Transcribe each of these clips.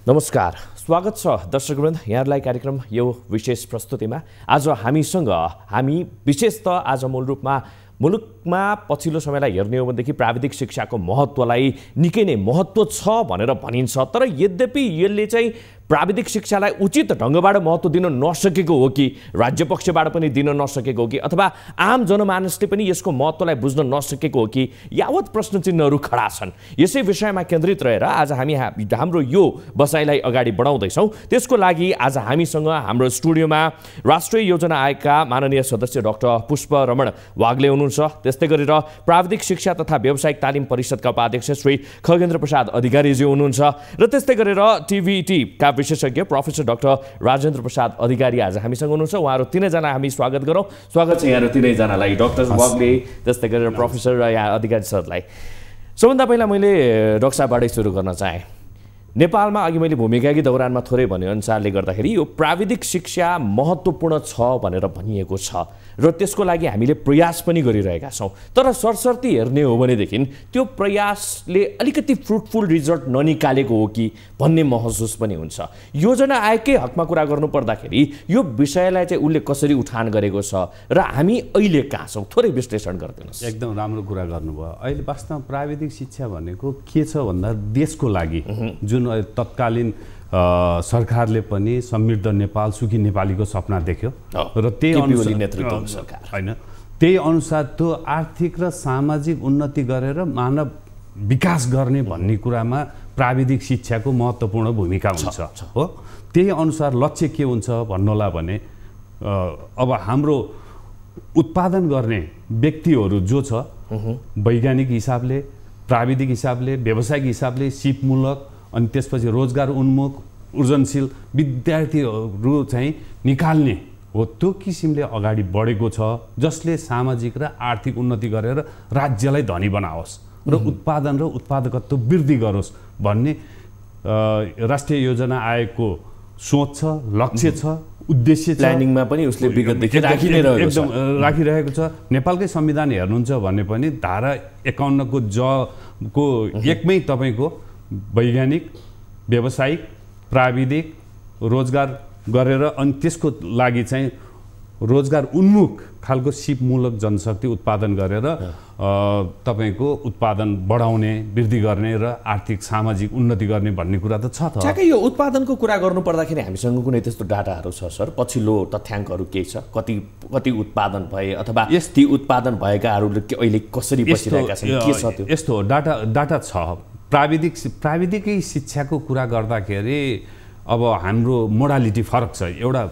नमस्कार, स्वागत छ दर्शकवृन्द यहाँलाई कार्यक्रम यो विशेष प्रस्तुतिमा। आज हामी विशेष त आज मूल रूपमा मुलुकमा पछिल्लो समयलाई हेर्ने हो भनेदेखि प्राविधिक शिक्षाको महत्त्वलाई निकै नै महत्त्व छ भनेर भनिन्छ। तर यद्यपि यसले चाहिँ प्राविधिक शिक्षालाई उचित ढङ्गबाट महत्त्व दिन नसकेको हो कि राज्य पक्षबाट पनि दिन नसकेको हो कि अथवा आम जनमानसले पनि यसको महत्त्वलाई बुझ्न नसकेको हो कि यावत प्रश्न चिन्हहरू खडा छन्। यसै विषयमा केन्द्रित रहेर आज हामी हाम्रो यो बसाइलाई अगाडि बढाउँदैछौँ। त्यसको लागि आज हामीसँग हाम्रो स्टुडियोमा राष्ट्रिय योजना आयोगका माननीय सदस्य डाक्टर पुष्परमण वाग्ले हुनुहुन्छ। त्यस्तै गरेर प्राविधिक शिक्षा तथा व्यावसायिक तालिम परिषदका उपाध्यक्ष श्री खगेन्द्र प्रसाद अधिकारीजी हुनुहुन्छ र त्यस्तै गरेर टिभिटी का विशेषज्ञ प्रोफेसर डाक्टर राजेन्द्र प्रसाद अधिकारी आज हामीसँग हुनुहुन्छ। उहाँहरू तीनैजना हामी स्वागत गरौँ। स्वागत छ यहाँहरू तीनैजनालाई, डाक्टर वाग्ले त्यस्तै गरेर प्रोफेसर र यहाँ अधिकारी सरलाई। सबभन्दा पहिला मैले डाक्टर साहबबाटै सुरु गर्न चाहेँ। नेपालमा अघि मैले भूमिकाकी दौरानमा थोरै भने अनुसारले गर्दाखेरि यो प्राविधिक शिक्षा महत्त्वपूर्ण छ भनेर भनिएको छ र त्यसको लागि हामीले प्रयास पनि गरिरहेका छौँ। तर सरसर्ती हेर्ने हो भनेदेखि त्यो प्रयासले अलिकति फ्रुटफुल रिजल्ट ननिकालेको हो कि भन्ने महसुस पनि हुन्छ। योजना आयोगकै हकमा कुरा गर्नु पर्दाखेरि यो विषयलाई चाहिँ उसले कसरी उठान गरेको छ र हामी अहिले कहाँ छौँ, थोरै विश्लेषण गरिदिनुहोस्। एकदम राम्रो कुरा गर्नुभयो। अहिले वास्तवमा प्राविधिक शिक्षा भनेको के छ भन्दा देशको लागि जुन तत्कालीन सरकारले पनि समृद्ध नेपाल सुखी नेपालीको सपना देख्यो र त्यही अनुसार त्यो आर्थिक र सामाजिक उन्नति गरेर मानव विकास गर्ने भन्ने कुरामा प्राविधिक शिक्षाको महत्त्वपूर्ण भूमिका हुन्छ हो। त्यही अनुसार लक्ष्य के हुन्छ भन्नुहोला भने अब हाम्रो उत्पादन गर्ने व्यक्तिहरू जो छ वैज्ञानिक हिसाबले, प्राविधिक हिसाबले, व्यावसायिक हिसाबले, सिपमूलक अनि त्यसपछि रोजगार उन्मुख ऊर्जनशील विद्यार्थीहरू चाहिँ निकाल्ने हो। त्यो किसिमले अगाडि बढेको छ जसले सामाजिक र आर्थिक उन्नति गरेर राज्यलाई धनी बनाओस् र उत्पादन र उत्पादकत्व वृद्धि गरोस् भन्ने राष्ट्रिय योजना आयोगको सोच छ, लक्ष्य छ, उद्देश्य छ। प्लानिङमा पनि उसले विगतदेखि राखिरहेको छ। नेपालकै संविधान हेर्नुहुन्छ भने पनि धारा 51 को एकमै तपाईँको वैज्ञानिक, व्यावसायिक, प्राविधिक, रोजगार गरेर अनि त्यसको लागि चाहिँ रोजगार उन्मुख खालको सिपमूलक जनशक्ति उत्पादन गरेर तपाईँको उत्पादन बढाउने, वृद्धि गर्ने र आर्थिक सामाजिक उन्नति गर्ने भन्ने कुरा त छ। ठ्याक्कै यो उत्पादनको कुरा गर्नु पर्दाखेरि हामीसँग कुनै त्यस्तो डाटाहरू छ सर? पछिल्लो तथ्याङ्कहरू के छ? कति उत्पादन भए अथवा ती उत्पादन भएकाहरूले अहिले कसरी बसिरहेका छन्, के छ त्यो? यस्तो डाटा छ। प्राविधिकै शिक्षाको कुरा गर्दाखेरि अब हाम्रो मोडालिटी फरक छ। एउटा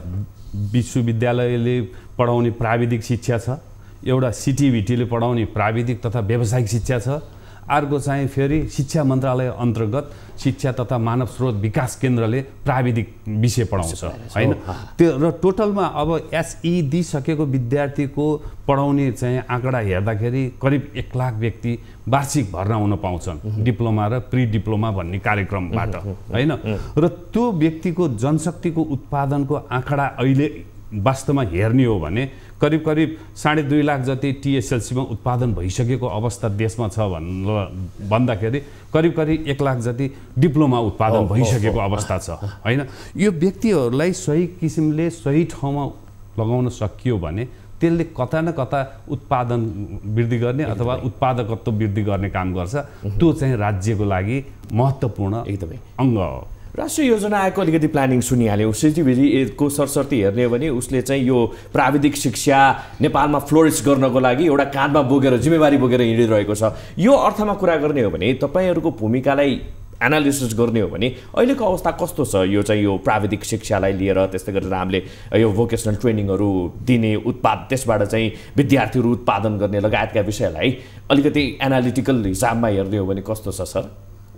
विश्वविद्यालयले पढाउने प्राविधिक शिक्षा छ, एउटा सिटिभिटीले पढाउने प्राविधिक तथा व्यावसायिक शिक्षा छ, अर्को चाहिँ फेरि शिक्षा मन्त्रालय अन्तर्गत शिक्षा तथा मानव स्रोत विकास केन्द्रले प्राविधिक विषय पढाउँछ हैन। त्यो र टोटलमा अब एसई दिइसकेको विद्यार्थीको पढाउने चाहिँ आँकडा हेर्दाखेरि करिब 1 लाख व्यक्ति वार्षिक भर्ना हुन पाउँछन् डिप्लोमा र प्री डिप्लोमा भन्ने कार्यक्रमबाट हैन। र त्यो व्यक्तिको जनशक्तिको उत्पादनको आँकडा अहिले वास्तवमा हेर्ने हो भने करिब 2.5 लाख जति टिएसएलसीमा उत्पादन भइसकेको अवस्था देशमा छ भन्दाखेरि करिब 1 लाख जति डिप्लोमा उत्पादन भइसकेको अवस्था छ हैन। यो व्यक्तिहरूलाई सही किसिमले सही ठाउँमा लगाउन सकियो भने त्यसले कता न कता उत्पादन वृद्धि गर्ने अथवा उत्पादकत्व वृद्धि गर्ने काम गर्छ। त्यो चाहिँ राज्यको लागि महत्त्वपूर्ण एकदमै अङ्ग हो। राष्ट्रिय योजना आयोगको अलिकति प्लानिङ सुनिहाल्यो। सिटिभिटीको सरसर्ती हेर्ने हो भने उसले चाहिँ यो प्राविधिक शिक्षा नेपालमा फ्लोरिस गर्नको लागि एउटा काँधमा बोकेर जिम्मेवारी बोकेर हिँडिरहेको छ। यो अर्थमा कुरा गर्ने हो भने तपाईँहरूको भूमिकालाई एनालिसिस गर्ने हो भने अहिलेको अवस्था कस्तो छ? यो चाहिँ यो प्राविधिक शिक्षालाई लिएर त्यस्तै गरेर हामीले यो भोकेसनल ट्रेनिङहरू दिने, त्यसबाट चाहिँ विद्यार्थीहरू उत्पादन गर्ने लगायतका विषयलाई अलिकति एनालिटिकल हिसाबमा हेर्ने हो भने कस्तो छ सर?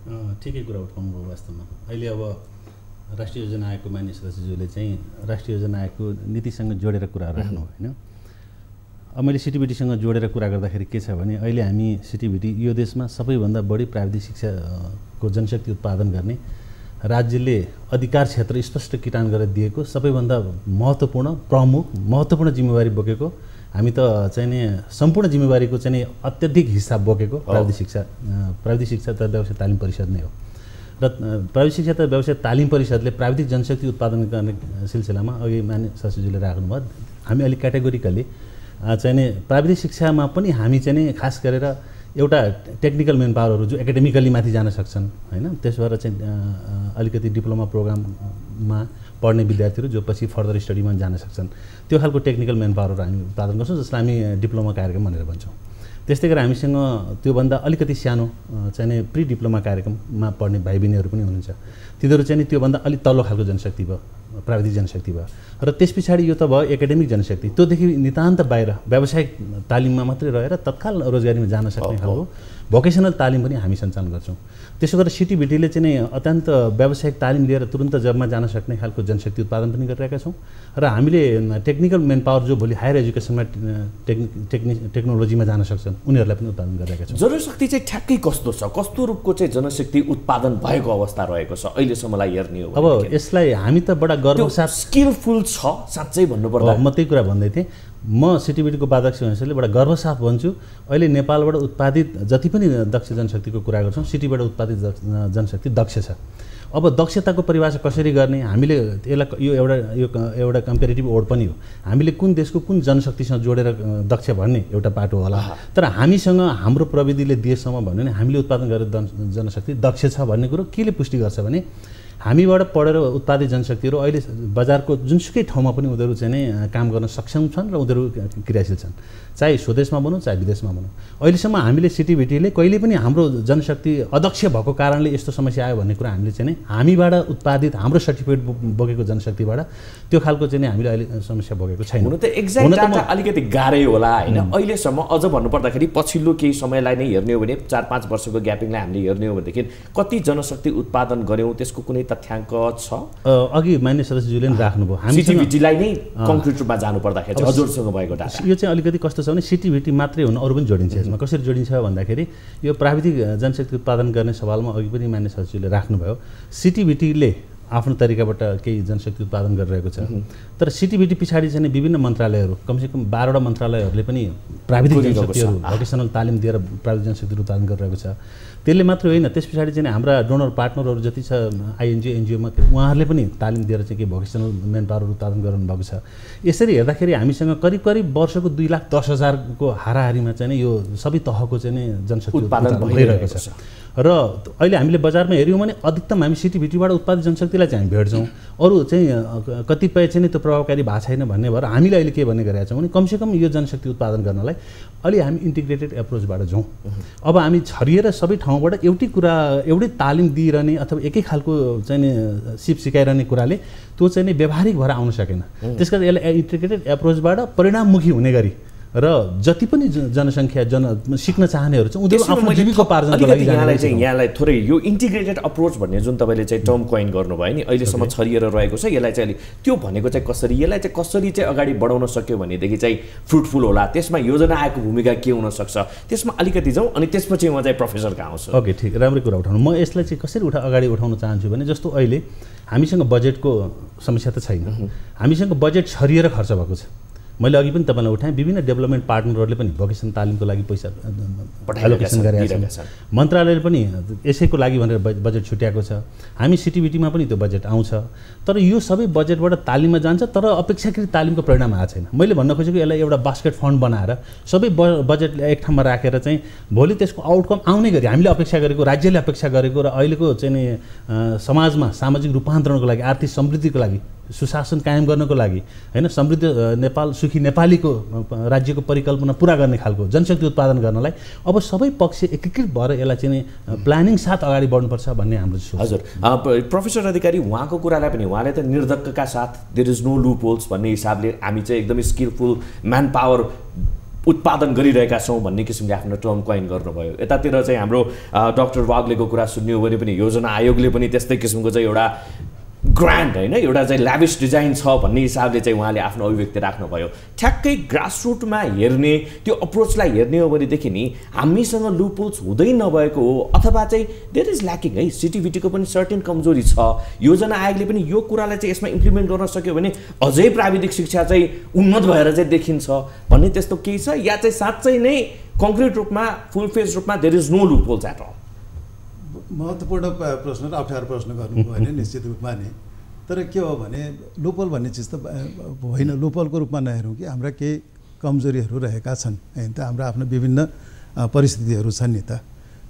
ठिकै कुरा उठाउनु भयो। वास्तवमा अहिले अब राष्ट्रिय योजना आयोगको मान्य सदस्यज्यूले चाहिँ राष्ट्रिय योजना आयोगको नीतिसँग जोडेर कुरा राख्नु होइन। अब मैले सिटिभिटीसँग जोडेर कुरा गर्दाखेरि के छ भने अहिले हामी सिटिभिटी यो देशमा सबैभन्दा बढी प्राविधिक शिक्षाको जनशक्ति उत्पादन गर्ने राज्यले अधिकार क्षेत्र स्पष्ट किटान गरेर दिएको सबैभन्दा महत्त्वपूर्ण जिम्मेवारी बोकेको हामी त चाहिँ नि सम्पूर्ण जिम्मेवारीको चाहिँ अत्यधिक हिस्सा बोकेको प्राविधिक शिक्षा तथा व्यावसायिक तालिम परिषद नै हो। र प्राविधिक शिक्षा तथा व्यवसाय तालिम परिषदले प्राविधिक जनशक्ति उत्पादन गर्ने सिलसिलामा अघि मान्य शास्त्रीज्यूले राख्नुभयो, हामी अलिक क्याटेगोरिकली चाहिँ नि प्राविधिक शिक्षामा पनि हामी चाहिँ नि खास गरेर एउटा टेक्निकल मेन पावरहरू जो एकाडेमिकली माथि जान सक्छन् हैन, त्यस भएर चाहिँ अलिकति डिप्लोमा प्रोग्राममा पढ्ने विद्यार्थीहरू जो पछि फर्दर स्टडीमा जान सक्छन् त्यो खालको टेक्निकल मेन पावरहरू हामी उत्पादन गर्छौँ, जसलाई हामी डिप्लोमा कार्यक्रम भनेर भन्छौँ। त्यस्तै गरेर हामीसँग त्योभन्दा अलिकति सानो चाहिँ नि प्री डिप्लोमा कार्यक्रममा पढ्ने भाइ बहिनीहरू पनि हुनुहुन्छ, तिनीहरू चाहिँ नि त्योभन्दा अलिक तल्लो खालको जनशक्ति भयो, प्राविधिक जनशक्ति भयो। र त्यस पछाडि यो त भयो एकाडेमिक जनशक्ति, त्योदेखि नितान्त बाहिर व्यावसायिक तालिममा मात्रै रहेर तत्काल रोजगारीमा जान सक्ने खालको भोकेसनल तालिम पनि हामी सञ्चालन गर्छौँ। त्यसो गरेर सिटिभिटीले चाहिँ नि अत्यन्त व्यावसायिक तालिम लिएर तुरन्त जबमा जान सक्ने खालको जनशक्ति उत्पादन पनि गरिरहेका छौँ। र हामीले टेक्निकल मेन पावर जो भोलि हायर एजुकेसनमा टेक्नोलोजीमा जान सक्छन् उनीहरूलाई पनि उत्पादन गरिरहेका छौँ। जनशक्ति चाहिँ ठ्याक्कै कस्तो छ, कस्तो रूपको चाहिँ जनशक्ति उत्पादन भएको अवस्था रहेको छ अहिलेसम्मलाई हेर्ने हो? अब यसलाई हामी त बडा गर्वसाथ स्किलफुल छ साँच्चै भन्नुपर्दा। म त्यही कुरा भन्दै थिएँ, म सिटिभिटीको उपाध्यक्ष हुनाले बडा गर्वसाथ भन्छु, अहिले नेपालबाट उत्पादित जति पनि दक्ष जनशक्तिको कुरा गर्छौँ, सिटीबाट उत्पादित जनशक्ति दक्ष छ। अब दक्षताको परिभाषा कसरी गर्ने, हामीले यसलाई यो एउटा कम्पेरिटिभ ओड पनि हो, हामीले कुन देशको कुन जनशक्तिसँग जोडेर दक्ष भन्ने एउटा पाटो होला। तर हामीसँग हाम्रो प्रविधिले देशसम्म भन्यो भने हामीले उत्पादन गरेर जनशक्ति दक्ष छ भन्ने कुरो केले पुष्टि गर्छ भने हामीबाट पढेर उत्पादित जनशक्तिहरू अहिले बजारको जुनसुकै ठाउँमा पनि उनीहरू चाहिँ नै काम गर्न सक्षम छन् र उनीहरू क्रियाशील छन्, चाहे स्वदेशमा भनौँ चाहे विदेशमा भनौँ। अहिलेसम्म हामीले सिटिभिटीले कहिले पनि हाम्रो जनशक्ति अदक्ष भएको कारणले यस्तो समस्या आयो भन्ने कुरा हामीले चाहिँ नै हामीबाट उत्पादित हाम्रो सर्टिफिकेट बोकेको जनशक्तिबाट त्यो खालको चाहिँ नै हामीले अहिले समस्या भोगेको छैन। हुन त एक्ज्याक्ट डाटा अलिकति गाह्रै होला हैन, अहिलेसम्म अझ भन्नुपर्दाखेरि पछिल्लो केही समयलाई नै हेर्ने हो भने 4-5 वर्षको ग्यापिङलाई हामीले हेर्ने हो भनेदेखि कति जनशक्ति उत्पादन गर्यौँ त्यसको कुनै तथ्याङ्क छ? अघि मान्य सदस्यज्यूले पनि राख्नुभयो, हामी सिटिभिटीलाई नै कङ्क्रिट रूपमा जानु पर्दाखेरि हजुरसँग भएको डाटा यो चाहिँ अलिकति कस्तो छ भने सिटिभिटी मात्रै हुन अरू पनि जोडिन्छ। यसमा कसरी जोडिन्छ भन्दाखेरि यो प्राविधिक जनशक्ति उत्पादन गर्ने सवालमा अघि पनि मान्य सदस्यले राख्नुभयो, सिटिभिटीले आफ्नो तरिकाबाट केही जनशक्ति उत्पादन गरिरहेको छ। तर सिटिभिटी पछाडि चाहिँ विभिन्न मन्त्रालयहरू कमसेकम 12वटा मन्त्रालयहरूले पनि प्राविधिक जनशक्तिहरू भोकेसनल तालिम दिएर प्राविधिक जनशक्ति उत्पादन गरिरहेको छ। त्यसले मात्रै होइन, त्यस पछाडि चाहिँ हाम्रा डोनर पार्टनरहरू जति छ आइएनजिओ एनजिओमा उहाँहरूले पनि तालिम दिएर चाहिँ केही भोकेसनल मेन पावर उत्पादन गराउनु भएको छ। यसरी हेर्दाखेरि हामीसँग करिब वर्षको 2,10,000 को हाराहारीमा चाहिँ यो सबै तहको चाहिँ जनशक्ति उत्पादन भइरहेको छ। र अहिले हामीले बजारमा हेऱ्यौँ भने अधिकतम हामी सिटिभिटीबाट उत्पादित जनशक्तिलाई चाहिँ हामी भेट्छौँ, अरू चाहिँ कतिपय चाहिँ त्यो प्रभावकारी भएको छैन भन्ने भएर हामीले अहिले के भन्ने गरेका छौँ भने कमसेकम यो जनशक्ति उत्पादन गर्नलाई अलि हामी इन्टिग्रेटेड एप्रोचबाट जाउँ। अब हामी छरिएर सबै ठाउँबाट एउटै तालिम दिइरहने अथवा एकै खालको चाहिँ नि सिप सिकाइरहने कुराले त्यो चाहिँ नि व्यावहारिक भएर आउन सकेन। त्यसकारण यसलाई इन्टिग्रेटेड एप्रोचबाट परिणाममुखी हुने गरी र जति पनि जनसङ्ख्या सिक्न चाहनेहरू चाहिँ उनीहरू आफ्नो जीविकोपार्जनको लागि यहाँलाई थोरै यो इन्टिग्रेटेड अप्रोच भन्ने जुन तपाईँले चाहिँ टर्म कोइन गर्नुभयो नि अहिलेसम्म छरिएर रहेको छ, यसलाई चाहिँ त्यो भनेको चाहिँ कसरी, यसलाई चाहिँ कसरी चाहिँ अगाडि बढाउन सक्यो भनेदेखि चाहिँ फ्रुटफुल होला, त्यसमा योजना आएको भूमिका के हुनसक्छ त्यसमा अलिकति जाउँ अनि त्यसपछि म चाहिँ प्रोफेसरको आउँछु। ओके, ठिक, राम्रो कुरा उठाउनु। म यसलाई चाहिँ कसरी अगाडि उठाउन चाहन्छु भने जस्तो अहिले हामीसँग बजेटको समस्या त छैन, हामीसँग बजेट छरिएर खर्च भएको छ। मैले अघि पनि तपाईँलाई उठाएँ, विभिन्न डेभलपमेन्ट पार्टनरहरूले पनि भोकेसन तालिमको लागि पैसा एलोकेसन गरेका छन्, मन्त्रालयले पनि यसैको लागि भनेर बजेट छुट्याएको छ, हामी सिटिभिटीमा पनि त्यो बजेट आउँछ। तर यो सबै बजेटबाट तालिममा जान्छ तर अपेक्षाकृत तालिमको परिणाम आएको छैन। मैले भन्न खोजेको यसलाई एउटा बास्केट फन्ड बनाएर सबै बजेट एक ठाउँमा राखेर चाहिँ भोलि त्यसको आउटकम आउने गरी हामीले अपेक्षा गरेको, राज्यले अपेक्षा गरेको र अहिलेको चाहिँ नि समाजमा सामाजिक रूपान्तरणको लागि, आर्थिक समृद्धिको लागि, सुशासन कायम गर्नको लागि हैन, समृद्ध नेपाल सुखी नेपालीको राज्यको परिकल्पना पुरा गर्ने खालको जनशक्ति उत्पादन गर्नलाई अब सबै पक्ष एकीकृत भएर यसलाई चाहिँ प्लानिङ साथ अगाडि बढ्नुपर्छ भन्ने हाम्रो सोच। हजुर, प्रोफेसर अधिकारी उहाँको कुरालाई पनि उहाँले त निर्धक्कका साथ there is no loopholes भन्ने हिसाबले हामी चाहिँ एकदमै स्किलफुल म्यान पावर उत्पादन गरिरहेका छौँ भन्ने किसिमले आफ्नो टर्म कोइन गर्नुभयो। यतातिर चाहिँ हाम्रो डाक्टर वाग्लेको कुरा सुन्ने हो भने पनि योजना आयोगले पनि त्यस्तै किसिमको चाहिँ एउटा ग्रान्ड हैन, एउटा चाहिँ ल्याभिस डिजाइन छ भन्ने हिसाबले चाहिँ उहाँले आफ्नो अभिव्यक्ति राख्नुभयो। ठ्याक्कै ग्रासरुटमा हेर्ने त्यो अप्रोचलाई हेर्ने हो भनेदेखि नि हामीसँग लुपहोल्स हुँदै नभएको हो अथवा चाहिँ देयर इज ल्याकिङ है, सिटिभिटीको पनि सर्टेन कमजोरी छ। योजना आयोगले पनि यो कुरालाई चाहिँ यसमा इम्प्लिमेन्ट गर्न सक्यो भने अझै प्राविधिक शिक्षा चाहिँ उन्नत भएर चाहिँ देखिन्छ भन्ने त्यस्तो केही छ, या चाहिँ साँच्चै नै कङ्क्रिट रूपमा फुल फेज रूपमा there is no loopholes at all? महत्त्वपूर्ण प्रश्न र अप्ठ्यारो प्रश्न गर्नुभयो भने निश्चित रूपमा नै। तर के हो भने लोपोल भन्ने चिज त होइन, लोपोलको रूपमा नहेरौँ कि हाम्रा केही कमजोरीहरू रहेका छन् होइन त, हाम्रा आफ्नो विभिन्न परिस्थितिहरू छन् नि त।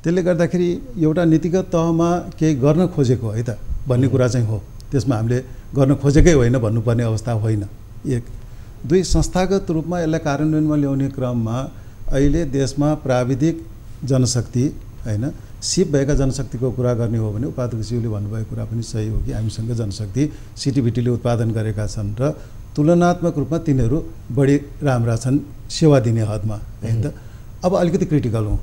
त्यसले गर्दाखेरि एउटा नीतिगत तहमा केही गर्न खोजेको है त भन्ने कुरा चाहिँ हो, त्यसमा हामीले गर्न खोजेकै होइन भन्नुपर्ने अवस्था होइन। एक दुई, संस्थागत रूपमा यसलाई कार्यान्वयनमा ल्याउने क्रममा अहिले देशमा प्राविधिक जनशक्ति होइन सिप भएका जनशक्तिको कुरा गर्ने हो भने उपाध्यक्षज्यूले भन्नुभएको कुरा पनि सही हो कि हामीसँग जनशक्ति सिटिभिटीले उत्पादन गरेका छन् र तुलनात्मक रूपमा तिनीहरू बढी राम्रा छन् सेवा दिने हदमा होइन त। अब अलिकति क्रिटिकल हौँ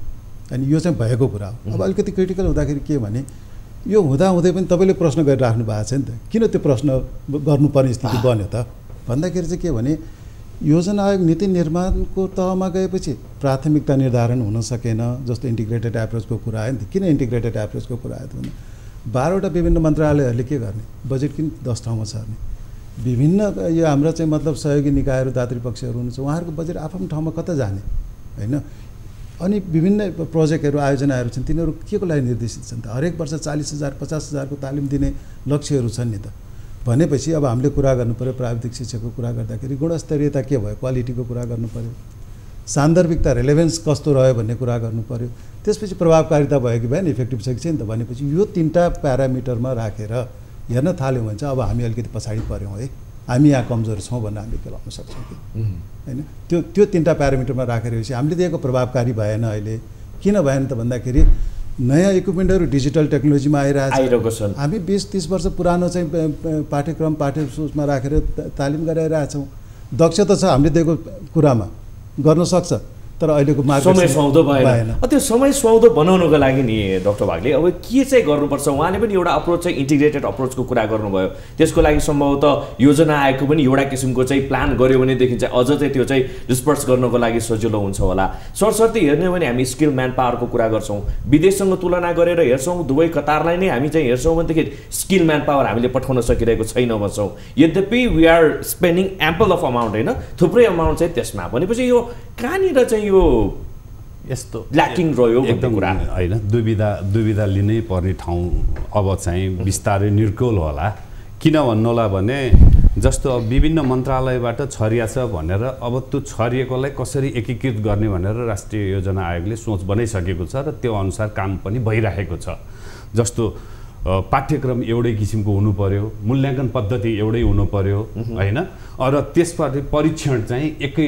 अनि यो चाहिँ भएको कुरा हो। अब अलिकति क्रिटिकल हुँदाखेरि के भने यो हुँदाहुँदै पनि तपाईँले प्रश्न गरिराख्नु भएको छ नि त, किन त्यो प्रश्न गर्नुपर्ने स्थिति बन्यो त भन्दाखेरि चाहिँ के भने योजना आयोग नीति निर्माणको तहमा गएपछि प्राथमिकता निर्धारण हुन सकेन। जस्तो इन्टिग्रेटेड एप्रोचको कुरा आयो नि त, किन इन्टिग्रेटेड एप्रोचको कुरा आयो त भने 12वटा विभिन्न मन्त्रालयहरूले के गर्ने, बजेट किन 10 ठाउँमा छर्ने, विभिन्न यो हाम्रो चाहिँ मतलब सहयोगी निकायहरू दात्री पक्षहरू हुनुहुन्छ, उहाँहरूको बजेट आफ्नो ठाउँमा कता जाने होइन। अनि विभिन्न प्रोजेक्टहरू आयोजनाहरू छन्, तिनीहरू के को लागि निर्देशित छन् त, हरेक वर्ष 40,000 50,000को तालिम दिने लक्ष्यहरू छन् नि त। भनेपछि अब हामीले कुरा गर्नु पऱ्यो प्राविधिक शिक्षाको कुरा गर्दाखेरि गुणस्तरीयता के भयो, क्वालिटीको कुरा गर्नु पऱ्यो, सान्दर्भिकता रेलेभेन्स कस्तो रह्यो भन्ने कुरा गर्नु पऱ्यो, त्यसपछि प्रभावकारिता भयो कि भएन, इफेक्टिभ छ कि छैन त भनेपछि यो 3टा प्यारामिटरमा राखेर हेर्न थाल्यौँ भने चाहिँ अब हामी अलिकति पछाडि पऱ्यौँ है, हामी यहाँ कमजोर छौँ भन्ने हामीले केलाउन सक्छौँ कि होइन। त्यो 3टा प्यारामिटरमा राखेर हामीले दिएको प्रभावकारी भएन। अहिले किन भएन त भन्दाखेरि नयाँ इक्विपमेन्टहरू डिजिटल टेक्नोलोजीमा आइरहेको छन्। हामी 20-30 वर्ष पुरानो चाहिँ पाठ्यक्रम पाठ्यसूचीमा राखेर तालिम गराइरहेछौँ। दक्ष त छ हामीले दिएको कुरामा, गर्न सक्छ, तर अहिलेको समय सुहाउँदो भएन। त्यो समय सुहाउँदो बनाउनको लागि नि डाक्टर भागले अब के चाहिँ गर्नुपर्छ, उहाँले पनि एउटा अप्रोच चाहिँ इन्टिग्रेटेड अप्रोचको कुरा गर्नुभयो। त्यसको लागि सम्भवतः योजना आएको पनि एउटा किसिमको चाहिँ प्लान गऱ्यो भनेदेखि चाहिँ अझ चाहिँ त्यो चाहिँ डिस्पर्स गर्नको लागि सजिलो हुन्छ होला। सरसर्ती हेर्ने हो भने हामी स्किल म्यान पावरको कुरा गर्छौँ, विदेशसँग तुलना गरेर हेर्छौँ, दुवै कतारलाई नै हामी चाहिँ हेर्छौँ भनेदेखि स्किल म्यान पावर हामीले पठाउन सकिरहेको छैन भन्छौँ। यद्यपि we are spending ample of amount होइन, थुप्रै अमाउन्ट चाहिँ त्यसमा। भनेपछि यो कहाँनिर चाहिँ यो यस्तो ल्याकिङ रह्यो एकदम कुरा होइन, दुविधा लिनै पर्ने ठाउँ अब चाहिँ बिस्तारै निर्कोल होला। किन भन्नु होला भने जस्तो अब विभिन्न मन्त्रालयबाट छरिया छ भनेर अब त्यो छरिएकोलाई कसरी एकीकृत गर्ने भनेर राष्ट्रिय योजना आयोगले सोच बनाइसकेको छ र त्यो अनुसार काम पनि भइरहेको छ। जस्तो पाठ्यक्रम एउटै किसिमको हुनु पर्यो, मूल्याङ्कन पद्धति एउटै हुनु पर्यो होइन, र त्यसपछि परीक्षण चाहिँ एकै